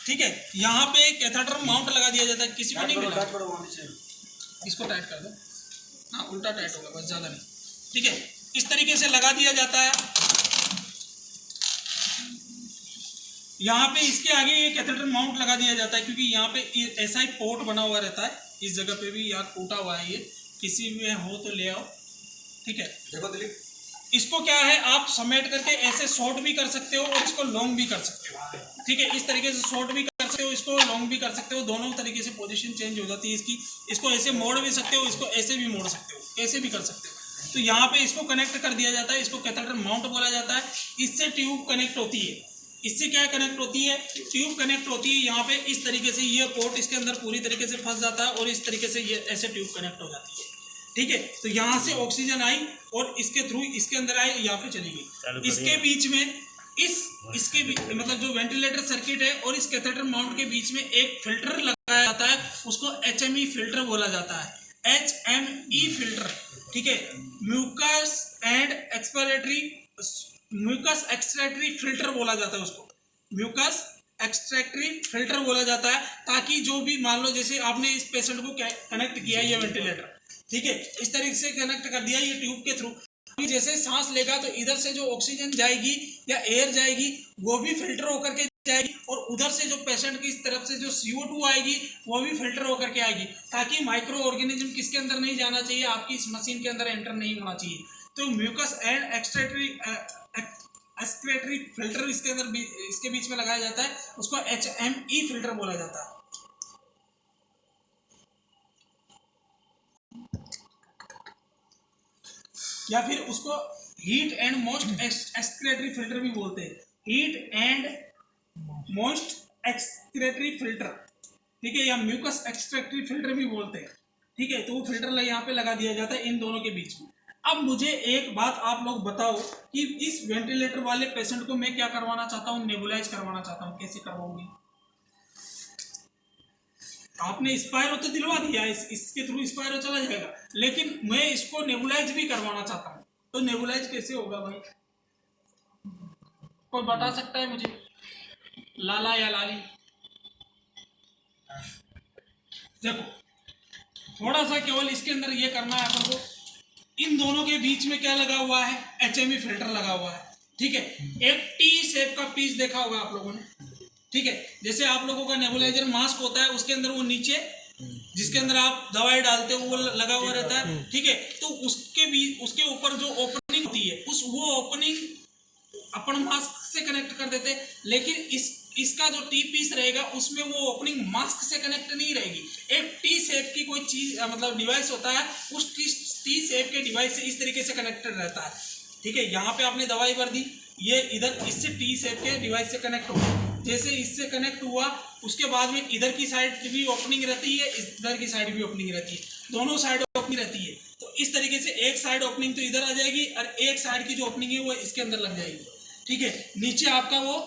ठीक है। यहाँ पे कैथेटर माउंट लगा दिया जाता है, किसी को नहीं मिला, इसको टाइट कर दो, हाँ उल्टा टाइट होगा बस, ज़्यादा नहीं, ठीक है, इस तरीके से लगा दिया जाता है। यहाँ पे इसके आगे ये कैथेटर माउंट लगा दिया जाता है, क्योंकि यहाँ पे ऐसा ही पोर्ट बना हुआ रहता है, इस जगह पे भी यार टूटा हुआ है, ये किसी में हो तो ले आओ, ठीक है। देखो दिलीप, इसको क्या है, आप समेट करके ऐसे शॉर्ट भी कर सकते हो और इसको लॉन्ग भी कर सकते हो, ठीक है, इस तरीके से शॉर्ट भी कर सकते हो, इसको लॉन्ग भी कर सकते हो, दोनों तरीके से पोजीशन चेंज हो जाती है इसकी। इसको ऐसे मोड़ भी सकते हो, इसको ऐसे भी मोड़ सकते हो, ऐसे भी कर सकते हो। तो यहाँ पे इसको कनेक्ट कर दिया जाता है, इसको कैथेटर माउंट बोला जाता है। इससे ट्यूब कनेक्ट होती है, इससे क्या कनेक्ट होती है, ट्यूब कनेक्ट होती है। यहाँ पे इस तरीके से ये पोर्ट इसके अंदर पूरी तरीके से फंस जाता है, और इस तरीके से ये ऐसे ट्यूब कनेक्ट हो जाती है, ठीक है। तो यहाँ से ऑक्सीजन आई और इसके थ्रू इसके अंदर आई, यहाँ पे चली गई। इसके बीच में इसके मतलब जो वेंटिलेटर सर्किट है और इस कैथेटर माउंट के बीच में एक फिल्टर लगाया जाता है, उसको HME फिल्टर बोला जाता है, HME फिल्टर, ठीक है। म्यूकस एक्सट्रैक्टरी फिल्टर बोला जाता है उसको, म्यूकस एक्सट्रैक्टरी फिल्टर बोला जाता है, ताकि जो भी मान लो जैसे आपने इस पेशेंट को कनेक्ट किया ये वेंटिलेटर, ठीक है, इस तरीके से कनेक्ट कर दिया ये ट्यूब के थ्रू, जैसे सांस लेगा तो इधर से जो ऑक्सीजन जाएगी या एयर जाएगी वो भी फिल्टर होकर के जाएगी, और उधर से जो पेशेंट की इस तरफ से जो CO2 आएगी वो भी फिल्टर होकर के आएगी, ताकि माइक्रो ऑर्गेनिज्म किसके अंदर नहीं जाना चाहिए, आपकी इस मशीन के अंदर एंटर नहीं होना चाहिए। तो म्यूकस एंड एक्सट्रैक्टरी फिल्टर इसके अंदर इसके बीच में लगाया जाता है, उसको HME फिल्टर बोला जाता है। या फिर उसको heat and most excretory filter भी बोलते हैं, heat and most excretory filter, ठीक है, या म्यूकस एक्सट्रैक्टरी फिल्टर भी बोलते हैं, ठीक है। तो वो फिल्टर यहाँ पे लगा दिया जाता है इन दोनों के बीच में। अब मुझे एक बात आप लोग बताओ कि इस वेंटिलेटर वाले पेशेंट को मैं क्या करवाना चाहता हूँ, नेबुलाइज करवाना चाहता हूँ, कैसे करवाऊंगी? आपने स्पायरो तो दिलवा दिया, इसके थ्रू स्पायरो चला जाएगा, लेकिन मैं इसको नेबुलाइज भी करवाना चाहता हूँ, तो नेबुलाइज कैसे होगा भाई, कोई बता सकता है मुझे, लाला या लाली? देखो थोड़ा सा केवल इसके अंदर ये करना है अपन को, इन दोनों के बीच में क्या लगा हुआ है, HME फिल्टर लगा हुआ है, ठीक है। एक टी शेप का पीस देखा होगा आप लोगों ने, ठीक है। जैसे आप लोगों का नेबुलाइजर मास्क होता है, उसके अंदर वो नीचे जिसके अंदर आप दवाई डालते हो वो लगा हुआ रहता है, ठीक है। तो उसके भी उसके ऊपर जो ओपनिंग होती है, वो ओपनिंग अपन मास्क से कनेक्ट कर देते हैं, लेकिन इसका जो टी पीस रहेगा उसमें वो ओपनिंग मास्क से कनेक्ट नहीं रहेगी। एक टी शेप की कोई चीज मतलब डिवाइस होता है, उस टी शेप के डिवाइस से इस तरीके से कनेक्टेड रहता है, ठीक है। यहाँ पे आपने दवाई भर दी, ये इधर इससे टी शेप के डिवाइस से कनेक्ट होगा, जैसे इससे कनेक्ट हुआ उसके बाद में इधर की साइड भी ओपनिंग रहती है, इधर की साइड भी ओपनिंग रहती है, दोनों साइड ओपनिंग रहती है। तो इस तरीके से एक साइड ओपनिंग तो इधर आ जाएगी और एक साइड की जो ओपनिंग है वो इसके अंदर लग जाएगी, ठीक है। नीचे आपका वो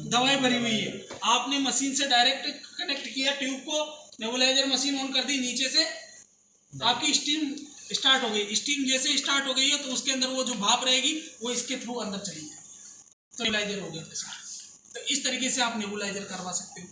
दवाई भरी हुई है, आपने मशीन से डायरेक्ट कनेक्ट किया ट्यूब को, नेबुलाइजर मशीन ऑन कर दी, नीचे से आपकी स्टीम स्टार्ट हो गई। स्टीम जैसे स्टार्ट हो गई है तो उसके अंदर वो जो भाप रहेगी वो इसके थ्रू अंदर चली जाएगी, तो नेबुलाइजर हो गया पैसा। तो इस तरीके से आप नेबुलाइजर करवा सकते हो।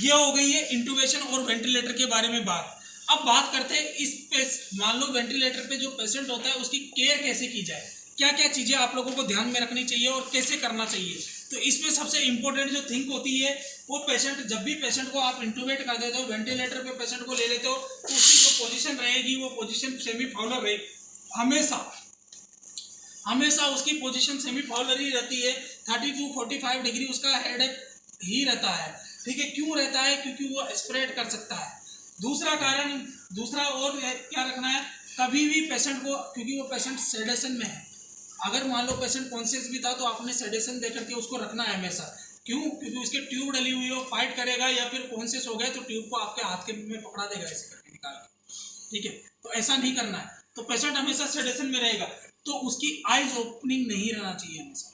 ये हो गई है इंट्यूबेशन और वेंटिलेटर के बारे में बात। अब बात करते हैं इस पे, मान लो वेंटिलेटर पे जो पेशेंट होता है उसकी केयर कैसे की जाए, क्या क्या चीज़ें आप लोगों को ध्यान में रखनी चाहिए और कैसे करना चाहिए। तो इसमें सबसे इंपॉर्टेंट जो थिंग होती है वो पेशेंट, जब भी पेशेंट को आप इंट्यूबेट कर देते हो, वेंटिलेटर पे पेशेंट को ले लेते हो, तो उसकी जो पोजीशन रहेगी वो पोजीशन सेमी फाउलर रहेगी, हमेशा उसकी पोजीशन सेमी फाउलर ही रहती है। 30 to 45 डिग्री उसका हेड ही रहता है, ठीक है। क्यों रहता है? क्योंकि वो स्प्रेड कर सकता है। दूसरा और क्या रखना है, कभी भी पेशेंट को, क्योंकि वो पेशेंट सेडेशन में है, अगर मान लो पेशेंट कॉन्शियस भी था तो आपने सेडेशन दे करके उसको रखना है हमेशा। क्यों? क्योंकि उसके ट्यूब डली हुई हो, फाइट करेगा या फिर कॉन्शियस हो गया तो ट्यूब को आपके हाथ के में पकड़ा देगा ऐसे करके निकाल के, ठीक है। तो ऐसा नहीं करना है, तो पेशेंट हमेशा सेडेशन में रहेगा, तो उसकी आईज ओपनिंग नहीं रहना चाहिए, हमेशा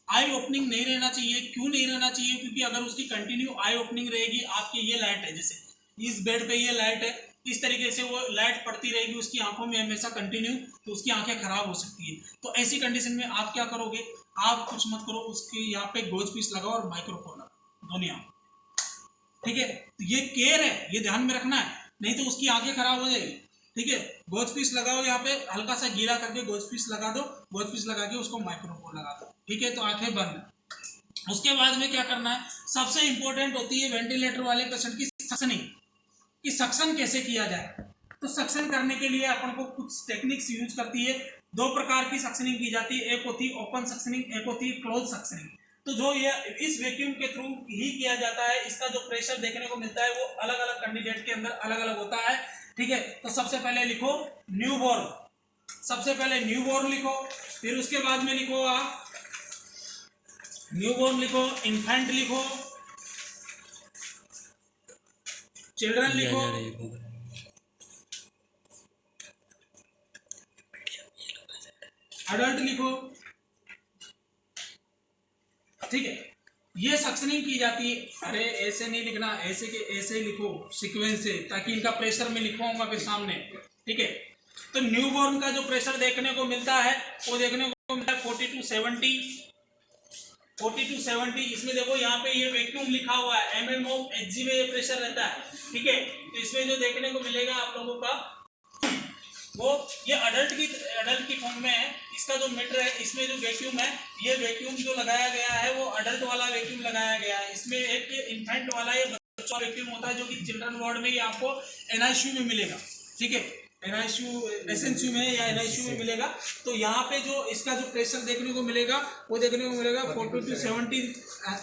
आई ओपनिंग नहीं रहना चाहिए। क्यों नहीं रहना चाहिए? क्योंकि अगर उसकी कंटिन्यू आई ओपनिंग रहेगी, आपकी ये लाइट है, जैसे इस बेड पे ये लाइट है, इस तरीके से वो लाइट पड़ती रहेगी उसकी आंखों में हमेशा कंटिन्यू, तो उसकी आंखें खराब हो सकती है। तो ऐसी कंडीशन में आप क्या करोगे, आप कुछ मत करो, उसके यहाँ पे गोज पीस लगाओ और माइक्रोफोन लगाओ दोनों आंखों, ठीक है। तो ये केयर है, ये ध्यान में रखना है, नहीं तो उसकी आंखें खराब हो जाएगी, ठीक है। गोज पीस लगाओ, यहाँ पे हल्का सा गीला करके गोज पीस लगा दो, गोज पीस लगा के उसको माइक्रोफोन लगा दो, ठीक है। तो आंखें बंद। उसके बाद में क्या करना है, सबसे इंपॉर्टेंट होती है वेंटिलेटर वाले पेशेंट की सक्शनिंग, कि सक्शन कैसे किया जाए। तो सक्शन करने के लिए अपन को कुछ टेक्निक्स यूज करती है। दो प्रकार की सक्शनिंग की जाती है, एक होती है ओपन सक्शनिंग, एक होती है क्लोज सक्शनिंग। तो जो ये इस वैक्यूम के थ्रू ही किया जाता है, इसका जो प्रेशर देखने को मिलता है वो अलग अलग कैंडिडेट के अंदर अलग अलग होता है, ठीक है। तो सबसे पहले लिखो न्यूबॉर्न, सबसे पहले न्यूबॉर्न लिखो, फिर उसके बाद में लिखो आप न्यूबॉर्न लिखो, इन्फेंट लिखो, चिल्ड्रन लिखो, अडल्ट लिखो, ठीक है। ये सक्शनिंग की जाती है। अरे ऐसे नहीं लिखना, ऐसे के ऐसे लिखो सीक्वेंस से, ताकि इनका प्रेशर में लिखवाऊंगा फिर सामने, ठीक है। तो न्यूबॉर्न का जो प्रेशर देखने को मिलता है वो देखने को मिलता है 40 to 70। इसमें देखो यहाँ पे ये वैक्यूम लिखा हुआ है, mm of Hg में ये प्रेशर रहता है, ठीक है। तो इसमें जो देखने को मिलेगा आप लोगों का वो ये अडल्ट की फॉर्म में है। इसका जो मीटर है, इसमें जो वैक्यूम है, ये वैक्यूम जो लगाया गया है वो अडल्ट वाला वैक्यूम लगाया गया है। इसमें एक इन्फेंट वाला ये बच्चा वैक्यूम होता है जो कि चिल्ड्रन वार्ड में ही आपको NICU में मिलेगा, ठीक है। SNCU में या NICU में मिलेगा। तो यहाँ पे जो इसका जो प्रेशर देखने को मिलेगा वो देखने को मिलेगा 40 to 70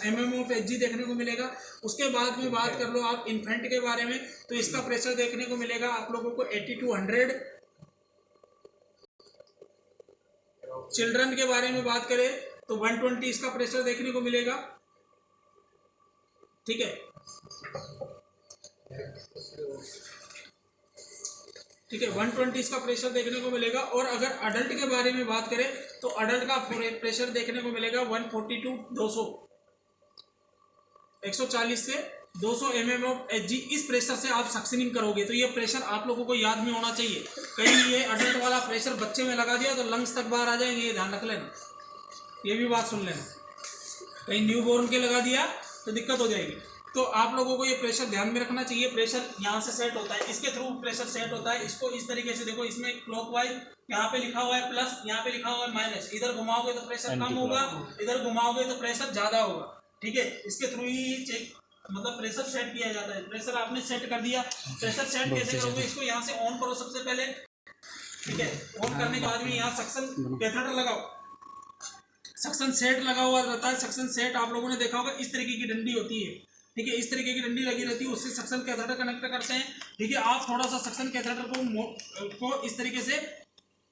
mm of Hg देखने को मिलेगा। उसके बाद में बात कर लो आप इन्फेंट के बारे में, तो इसका प्रेशर देखने को मिलेगा आप लोगों को 80 to 100। चिल्ड्रन के बारे में बात करें तो 120 इसका प्रेशर देखने को मिलेगा, ठीक है, ठीक है। 120 इसका प्रेशर देखने को मिलेगा। और अगर अडल्ट के बारे में बात करें तो अडल्ट का प्रेशर देखने को मिलेगा 140 to 200, 140 से 200 mm ऑफ Hg, इस प्रेशर से आप सक्शनिंग करोगे। तो ये प्रेशर आप लोगों को याद में होना चाहिए। कहीं ये अडल्ट वाला प्रेशर बच्चे में लगा दिया तो लंग्स तक बाहर आ जाएंगे, ये ध्यान रख लेना, ये भी बात सुन लेना। कहीं न्यू बॉर्न के लगा दिया तो दिक्कत हो जाएगी। तो आप लोगों को ये प्रेशर ध्यान में रखना चाहिए। प्रेशर यहाँ से सेट होता है, इसके थ्रू प्रेशर सेट होता है। इसको इस तरीके से देखो, इसमें क्लॉकवाइज यहाँ पे लिखा हुआ है प्लस, यहाँ पे लिखा हुआ है माइनस। इधर घुमाओगे तो प्रेशर कम होगा, इधर घुमाओगे तो प्रेशर ज़्यादा होगा। ठीक है, इसके थ्रू ही चेक मतलब प्रेशर सेट किया जाता है। प्रेशर आपने सेट कर दिया, प्रेशर सेट कैसे करोगे? इसको यहाँ से ऑन करो सबसे पहले। ठीक है, ऑन करने के बाद में यहाँ सक्शन कैथेटर लगाओ। सक्शन सेट लगा हुआ रहता है। सक्शन सेट आप लोगों ने देखा होगा, इस तरीके की डंडी होती है। ठीक है, इस तरीके की डंडी लगी रहती है, उससे सक्शन कैथेटर कनेक्ट करते हैं। ठीक है, आप थोड़ा सा सक्शन कैथेटर को इस तरीके से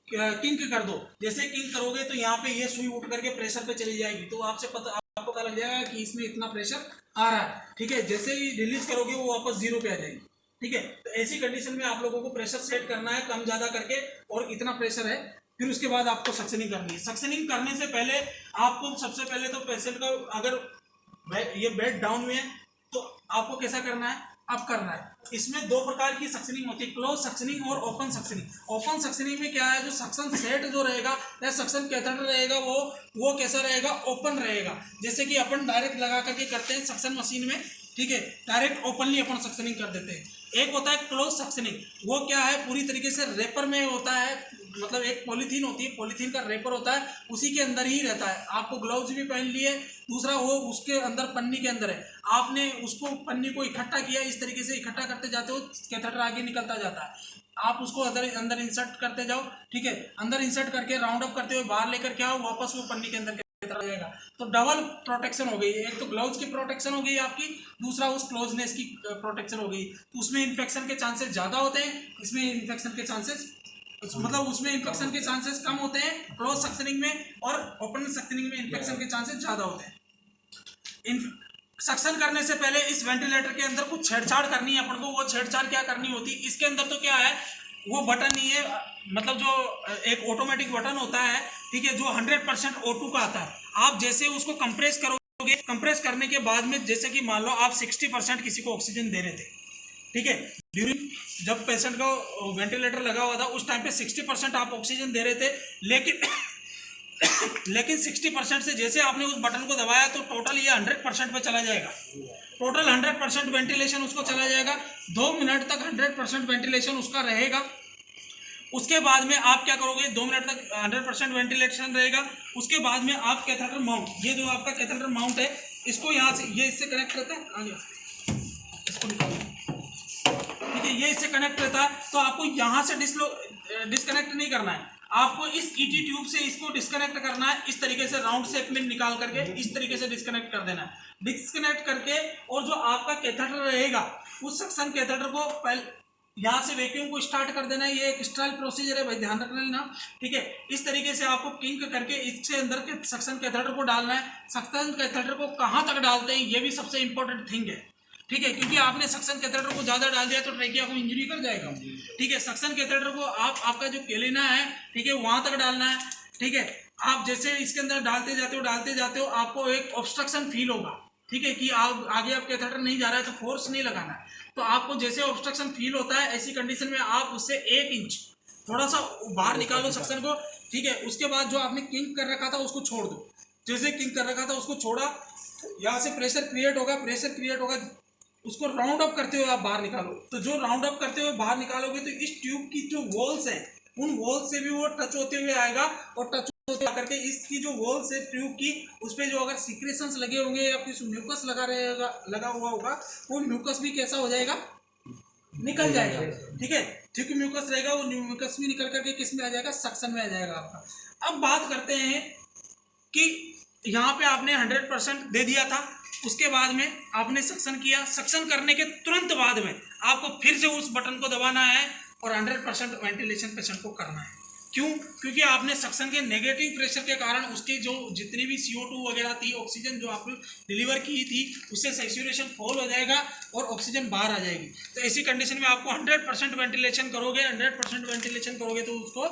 किंक कर दो। जैसे किंक करोगे तो यहाँ पे ये सुई उठ करके प्रेशर पे चली जाएगी, तो आपको पता लग जाएगा कि इसमें इतना प्रेशर आ रहा है। ठीक है, जैसे ही रिलीज करोगे वो वापस 0 पे आ जाएगी। ठीक है, तो ऐसी कंडीशन में आप लोगों को प्रेशर सेट करना है कम ज़्यादा करके, और इतना प्रेशर है। फिर उसके बाद आपको सक्शनिंग करनी है। सक्शनिंग करने से पहले आपको सबसे पहले तो पेशेंट का अगर ये बेड डाउन में है तो आपको कैसा करना है, अब करना है। इसमें 2 प्रकार की सक्शनिंग होती है, क्लोज सक्शनिंग और ओपन सक्शनिंग। ओपन सक्शनिंग में क्या है, जो सक्शन सेट जो रहेगा या सक्शन कैथेटर रहेगा वो कैसा रहेगा, ओपन रहेगा। जैसे कि अपन डायरेक्ट लगा करके करते हैं सक्शन मशीन में। ठीक है, डायरेक्ट ओपनली अपन सक्शनिंग कर देते हैं। एक होता है क्लोज सक्शनिंग, वो क्या है, पूरी तरीके से रेपर में होता है। मतलब एक पॉलीथीन होती है, पॉलीथीन का रेपर होता है, उसी के अंदर ही रहता है। आपको ग्लव्स भी पहन लिए, दूसरा वो उसके अंदर पन्नी के अंदर है। आपने उसको पन्नी को इकट्ठा किया, इस तरीके से इकट्ठा करते जाते हो, कैथेटर आगे निकलता जाता है। आप उसको अंदर इंसर्ट करते जाओ। ठीक है, अंदर इंसर्ट करके राउंड अप करते हुए बाहर लेकर के आओ, वापस वो पन्नी के अंदर जाएगा। तो डबल प्रोटेक्शन हो गई। एक तो ग्लव्स की प्रोटेक्शन हो गई आपकी, दूसरा उस क्लोजनेस की प्रोटेक्शन हो गई। तो उसमें इन्फेक्शन के चांसेस ज़्यादा होते हैं, इसमें इन्फेक्शन के चांसेस मतलब उसमें इन्फेक्शन के चांसेस कम होते हैं क्लोज सक्शनिंग में, और ओपन सक्शनिंग में इन्फेक्शन के चांसेस ज़्यादा होते हैं। सक्शन करने से पहले इस वेंटिलेटर के अंदर कुछ छेड़छाड़ करनी है अपन को। वो छेड़छाड़ क्या करनी होती है, इसके अंदर तो क्या है, वो बटन नहीं है, मतलब जो एक ऑटोमेटिक बटन होता है। ठीक है, जो 100% O2 का आता है। आप जैसे उसको कंप्रेस करोगे, कंप्रेस करने के बाद में जैसे कि मान लो आप 60% किसी को ऑक्सीजन दे रहे थे। ठीक है, ड्यूरिंग जब पेशेंट का वेंटिलेटर लगा हुआ था उस टाइम पे 60% आप ऑक्सीजन दे रहे थे, लेकिन 60% से जैसे आपने उस बटन को दबाया तो टोटल ये 100% पे चला जाएगा। टोटल 100% वेंटिलेशन उसको चला जाएगा। 2 मिनट तक 100% वेंटिलेशन उसका रहेगा। उसके बाद में आप क्या करोगे, 2 मिनट तक 100% वेंटिलेशन रहेगा। उसके बाद में आप कैथेटर माउंट, ये जो आपका कैथेटर माउंट है, इसको यहाँ से ये इससे कनेक्ट रहता है, आगे इसको निकालो। ठीक है, ये इससे कनेक्ट रहता है, तो आपको यहाँ से डिस्कनेक्ट नहीं करना है, आपको इस ईटी ट्यूब से इसको डिस्कनेक्ट करना है। इस तरीके से राउंड शेप में निकाल करके इस तरीके से डिस्कनेक्ट कर देना है। डिस्कनेक्ट करके, और जो आपका कैथेटर रहेगा उस सक्शन कैथेटर को पहले यहाँ से वैक्यूम को स्टार्ट कर देना है। ये एक स्टाइल प्रोसीजर है भाई, ध्यान रख लेना। ठीक है, इस तरीके से आपको किंक करके इससे अंदर के सक्शन कैथेटर को डालना है। सक्शन कैथेटर को कहाँ तक डालते हैं, ये भी सबसे इंपॉर्टेंट थिंग है। ठीक है, क्योंकि आपने सक्शन कैथेटर को ज़्यादा डाल दिया तो ट्रेकिया को इंजरी कर जाएगा। ठीक है, सक्शन कैथेटर को आपका जो केलेना है, ठीक है, वहाँ तक डालना है। ठीक है, आप जैसे इसके अंदर डालते जाते हो आपको एक ऑब्स्ट्रक्शन फील होगा। ठीक है, कि आप आगे आप कैथेटर नहीं जा रहा है तो फोर्स नहीं लगाना है। तो आपको जैसे ऑब्स्ट्रक्शन फील होता है, ऐसी कंडीशन में आप उससे 1 इंच थोड़ा सा बाहर निकालो सक्शन को। ठीक है, उसके बाद जो आपने किंक कर रखा था उसको छोड़ दो। जैसे किंक कर रखा था उसको छोड़ा, यहाँ से प्रेशर क्रिएट होगा, उसको राउंड अप करते हुए आप बाहर निकालो। तो जो राउंड अप करते हुए बाहर निकालोगे तो इस ट्यूब की जो वॉल्स हैं, उन वॉल्स से भी वो टच होते हुए आएगा, और टच होते आकर के इसकी जो वॉल्स है ट्यूब की, उस पर जो अगर सिक्रेशंस लगे होंगे या कुछ म्यूकस लगा हुआ होगा, वो म्यूकस भी कैसा हो जाएगा, निकल जाएगा। ठीक है, थिक म्यूकस रहेगा, वो म्यूकस भी निकल करके किस में आ जाएगा, सक्शन में आ जाएगा आपका। अब बात करते हैं कि यहाँ पे आपने 100% दे दिया था, उसके बाद में आपने सक्शन किया। सक्शन करने के तुरंत बाद में आपको फिर से उस बटन को दबाना है और 100% वेंटिलेशन पेशेंट को करना है। क्यों? क्योंकि आपने सक्शन के नेगेटिव प्रेशर के कारण उसके जो जितनी भी CO2 वगैरह थी, ऑक्सीजन जो आपने डिलीवर की थी, उससे सैचुरेशन फॉल हो जाएगा और ऑक्सीजन बाहर आ जाएगी। तो ऐसी कंडीशन में आपको 100% वेंटिलेशन करोगे। 100% वेंटिलेशन करोगे तो उसको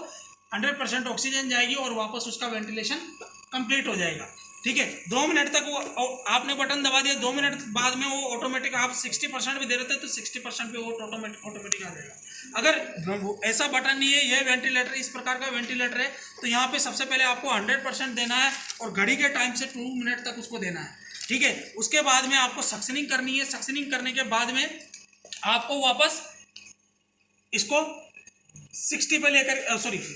100% ऑक्सीजन जाएगी और वापस उसका वेंटिलेशन कंप्लीट हो जाएगा। ठीक है। 2 मिनट तक वो आपने बटन दबा दिया, 2 मिनट बाद में वो ऑटोमेटिक, आप 60% भी दे रहे थे तो 60% पे वो ऑटोमेटिक आ जाएगा। अगर ऐसा बटन नहीं है, ये वेंटिलेटर इस प्रकार का वेंटिलेटर है, तो यहाँ पे सबसे पहले आपको 100% देना है और घड़ी के टाइम से 2 मिनट तक उसको देना है, ठीक है। उसके बाद में आपको सक्शनिंग करनी है। सक्शनिंग करने के बाद में आपको वापस इसको 60 पे लेकर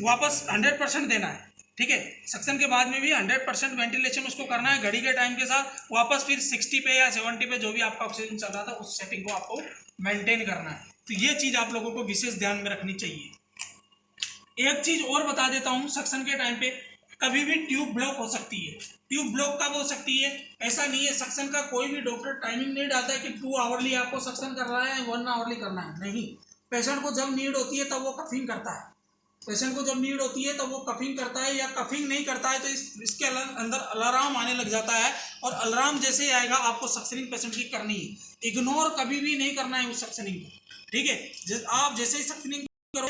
वापस 100% देना है, ठीक है। सक्शन के बाद में भी 100% वेंटिलेशन उसको करना है घड़ी के टाइम के साथ। वापस फिर 60 पे या 70 पे जो भी आपका ऑक्सीजन चल रहा था उस सेटिंग को आपको मेंटेन करना है। तो ये चीज़ आप लोगों को विशेष ध्यान में रखनी चाहिए। एक चीज़ और बता देता हूँ, सक्शन के टाइम पे कभी भी ट्यूब ब्लॉक हो सकती है। ट्यूब ब्लॉक कब हो सकती है? ऐसा नहीं है, सक्शन का कोई भी डॉक्टर टाइमिंग नहीं डालता है कि 2 आवरली आपको सक्शन कर रहा है, 1 आवरली करना है, नहीं। पेशेंट को जब नीड होती है तब वो कफिंग करता है। पेशेंट को जब नीड होती है तब वो कफिंग करता है, या कफिंग नहीं करता है तो इसके अंदर अलार्म आने लग जाता है, और अलार्म जैसे ही आएगा आपको सक्शनिंग पेशेंट की करनी है। इग्नोर कभी भी नहीं करना है उस सक्शनिंग को, ठीक है। आप जैसे ही सक्शनिंग करो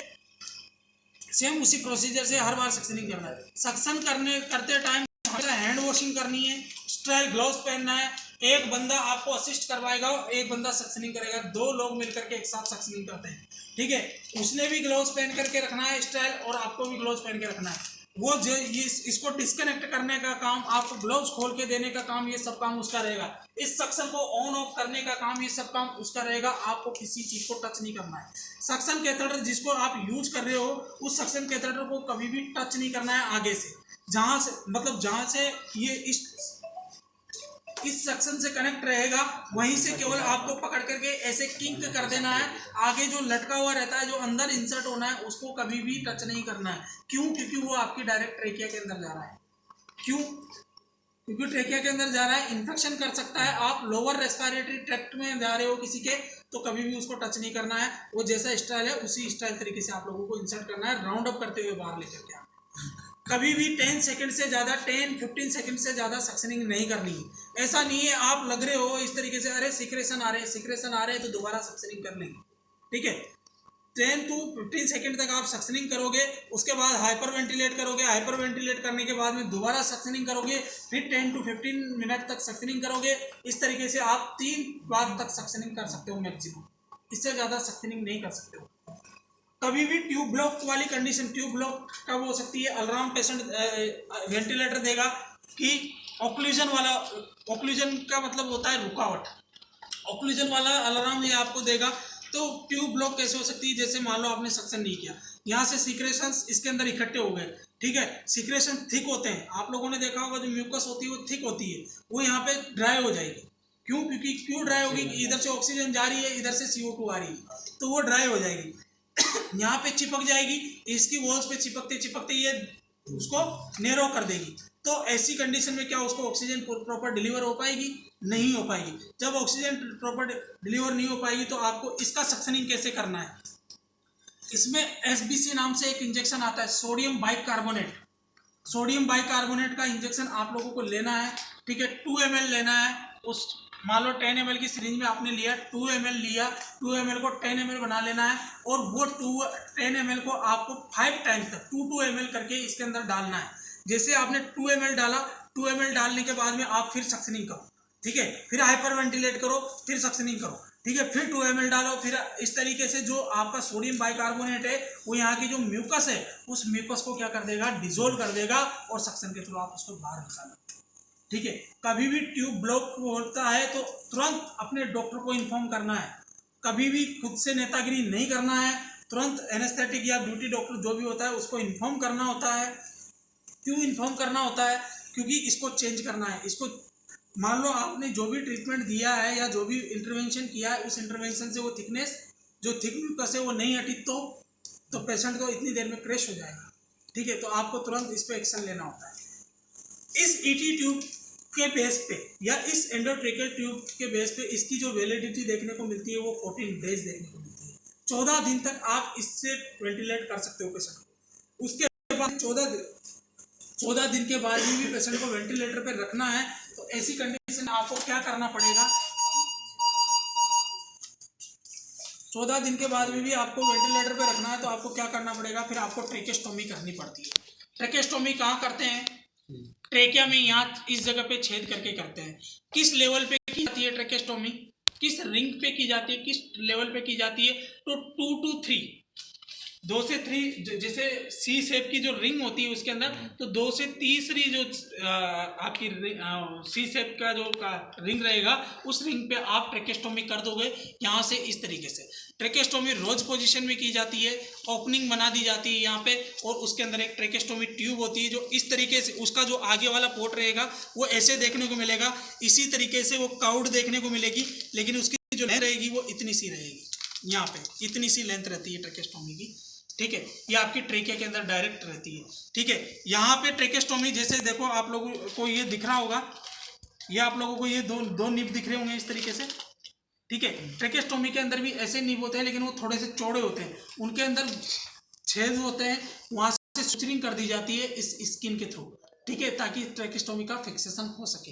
सेम उसी प्रोसीजर से हर बार सक्शनिंग करना है। सक्शन करते टाइम हैंड वॉशिंग करनी है, स्टेराइल ग्लव्स पहनना है। एक बंदा आपको असिस्ट करवाएगा और एक बंदा सक्शनिंग करेगा, 2 लोग मिलकर के एक साथ सक्शनिंग करते हैं, ठीक है। उसने भी ग्लव्स पहन करके रखना है स्टेराइल, और आपको भी ग्लव्स पहन के रखना है। वो जो इसको डिस्कनेक्ट करने का काम, आपको ग्लव्स खोल के देने का काम, ये सब काम उसका रहेगा। इस सक्शन को ऑन ऑफ करने का काम, ये सब काम उसका रहेगा। आपको किसी चीज को टच नहीं करना है। सक्शन कैथेटर जिसको आप यूज कर रहे हो, उस सक्शन कैथेटर को कभी भी टच नहीं करना है आगे से, जहां से ये इस सेक्शन से कनेक्ट रहेगा वहीं से केवल आपको पकड़ करके ऐसे किंक कर देना है। आगे जो लटका हुआ रहता है, जो अंदर इंसर्ट होना है, उसको कभी भी टच नहीं करना है। क्यों? क्योंकि वो आपकी डायरेक्ट ट्रेकिया के अंदर जा रहा है। क्यों? क्योंकि ट्रेकिया के अंदर जा रहा है, इन्फेक्शन कर सकता है। आप लोअर रेस्पिरेटरी ट्रैक्ट में जा रहे हो किसी के, तो कभी भी उसको टच नहीं करना है। वो जैसा स्टाइल है उसी स्टाइल तरीके से आप लोगों को इंसर्ट करना है, राउंड अप करते हुए बाहर लेकर के। कभी भी 10 सेकंड से ज़्यादा, 10-15 सेकंड से ज़्यादा सक्शनिंग नहीं करनी है। ऐसा नहीं है आप लग रहे हो इस तरीके से, अरे सिक्रेशन आ रहे हैं तो दोबारा सक्शनिंग कर लेंगे, ठीक है। 10 to 15 सेकंड तक आप सक्शनिंग करोगे, उसके बाद हाइपर वेंटिलेट करोगे, हाइपर वेंटिलेट करने के बाद में दोबारा सक्शनिंग करोगे, फिर 10 to 15 मिनट तक सक्शनिंग करोगे। इस तरीके से आप 3 बार तक सक्शनिंग कर सकते हो मैक्सिमम, इससे ज़्यादा सक्शनिंग नहीं कर सकते हो। कभी भी ट्यूब ब्लॉक वाली कंडीशन, ट्यूब ब्लॉक कब हो सकती है? अलार्म पेशेंट वेंटिलेटर देगा कि ऑक्लूजन वाला, ऑक्लूजन का मतलब होता है रुकावट, ऑक्लूजन वाला अलार्म ये आपको देगा। तो ट्यूब ब्लॉक कैसे हो सकती है? जैसे मान लो आपने सक्शन नहीं किया, यहाँ से सीक्रेशंस इसके अंदर इकट्ठे हो गए, ठीक है। सीक्रेशन थिक होते हैं, आप लोगों ने देखा होगा जो म्यूकस होती है वो थिक होती है, वो यहाँ पे ड्राई हो जाएगी। क्यों ड्राई होगी? इधर से ऑक्सीजन जा रही है, इधर से CO2 आ रही है, तो वो ड्राई हो जाएगी, यहाँ पे चिपक जाएगी, इसकी वॉल्स पे चिपकते ये उसको नेरो कर देगी। तो ऐसी कंडीशन में क्या उसको ऑक्सीजन प्रॉपर डिलीवर हो पाएगी? नहीं हो पाएगी। जब ऑक्सीजन प्रॉपर डिलीवर नहीं हो पाएगी तो आपको इसका सक्शनिंग कैसे करना है? इसमें SBC नाम से एक इंजेक्शन आता है, सोडियम बाइकार्बोनेट। सोडियम बाइकार्बोनेट का इंजेक्शन आप लोगों को लेना है, ठीक है। 2 ml लेना है। उस मान लो 10 ml की सिरिंज में आपने लिया, 2 ml लिया, 2 ml को 10 ml बना लेना है, और वो 10 ml को आपको 5 टाइम्स तक 2 ml करके इसके अंदर डालना है। जैसे आपने 2 ml डाला, 2 ml डालने के बाद में आप फिर सक्शनिंग करो, ठीक है। फिर हाइपर वेंटिलेट करो, फिर सक्शनिंग करो, ठीक है। फिर 2 ml डालो, फिर इस तरीके से जो आपका सोडियम बाइकार्बोनेट है वो यहाँ की जो म्यूकस है उस म्यूकस को क्या कर देगा? डिजोल्व कर देगा, और सक्शन के थ्रू आप उसको बाहर निकालो, ठीक है। कभी भी ट्यूब ब्लॉक होता है तो तुरंत अपने डॉक्टर को इन्फॉर्म करना है। कभी भी खुद से नेतागिरी नहीं करना है, तुरंत एनेस्थेटिक या ड्यूटी डॉक्टर जो भी होता है उसको इन्फॉर्म करना होता है। क्यों इन्फॉर्म करना होता है? क्योंकि इसको चेंज करना है। इसको मान लो आपने जो भी ट्रीटमेंट दिया है या जो भी इंटरवेंशन किया है, उस इंटरवेंशन से वो थिकनेस, जो थिक म्यूकस है वो नहीं हटी तो पेशेंट को इतनी देर में क्रैश हो जाएगा, ठीक है। तो आपको तुरंत इस पर एक्शन लेना होता है। इस ET ट्यूब के बेस पे या इस एंडोट्रेकियल ट्यूब के बेस पे इसकी जो वैलिडिटी देखने को मिलती है वो 14 डेज देखने को मिलती है। 14 दिन तक आप इससे वेंटिलेट कर सकते हो पेशेंट को। उसके बाद 14 दिन के बाद भी पेशेंट को वेंटिलेटर पे रखना है, तो ऐसी कंडीशन आपको क्या करना पड़ेगा? 14 दिन के बाद भी आपको वेंटिलेटर पे रखना है तो आपको क्या करना पड़ेगा? फिर आपको ट्रेकेस्टोमी करनी पड़ती है। ट्रेकेस्टोमी कहाँ करते हैं? ट्रेकिया में यहाँ इस जगह पे छेद करके करते हैं। किस लेवल पे की जाती है ट्रेकेस्टोमी, किस रिंग पे की जाती है, किस लेवल पे की जाती है? तो 2 to 3, 2 से 3, जैसे सी शेप की जो रिंग होती है उसके अंदर, तो 2 से तीसरी जो आपकी सी शेप का जो रिंग रहेगा, उस रिंग पे आप ट्रेकेस्टोमी कर दोगे यहाँ से इस तरीके से। ट्रेकेस्टोमी रोज पोजीशन में की जाती है, ओपनिंग बना दी जाती है यहाँ पे, और उसके अंदर एक ट्रेकेस्टोमी ट्यूब होती है जो इस तरीके से, उसका जो आगे वाला पोर्ट रहेगा वो ऐसे देखने को मिलेगा, इसी तरीके से वो काउड देखने को मिलेगी, लेकिन उसकी जो लेंथ रहेगी वो इतनी सी रहेगी, यहाँ पे इतनी सी लेंथ रहती है ट्रेकेस्टोमी की। ठीक है, ये आपकी ट्रेकिया के अंदर डायरेक्ट रहती है। ठीक है, यहाँ पे ट्रेकेस्टोमी जैसे देखो आप लोगों को ये दिख रहा होगा, ये आप लोगों को ये दो निब दिख रहे होंगे इस तरीके से। ठीक है, ट्रेकेस्टोमी के अंदर भी ऐसे निब होते हैं, लेकिन वो थोड़े से चौड़े होते हैं, उनके अंदर छेद होते हैं, वहां से सुचरिंग कर दी जाती है इस स्किन के थ्रू। ठीक है, ताकि ट्रेकेस्टोमी का फिक्सेशन हो सके।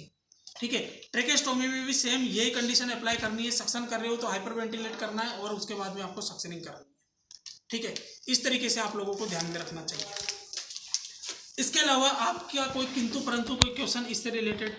ठीक है, ट्रेकेस्टोमी में भी सेम यही कंडीशन अप्लाई करनी है। सक्शन कर रहे हो तो हाइपर वेंटिलेट करना है, और उसके बाद में आपको सक्शनिंग करनी है। ठीक है, इस तरीके से आप लोगों को ध्यान में रखना चाहिए। इसके अलावा आपका कोई किंतु परंतु कोई क्वेश्चन इससे रिलेटेड?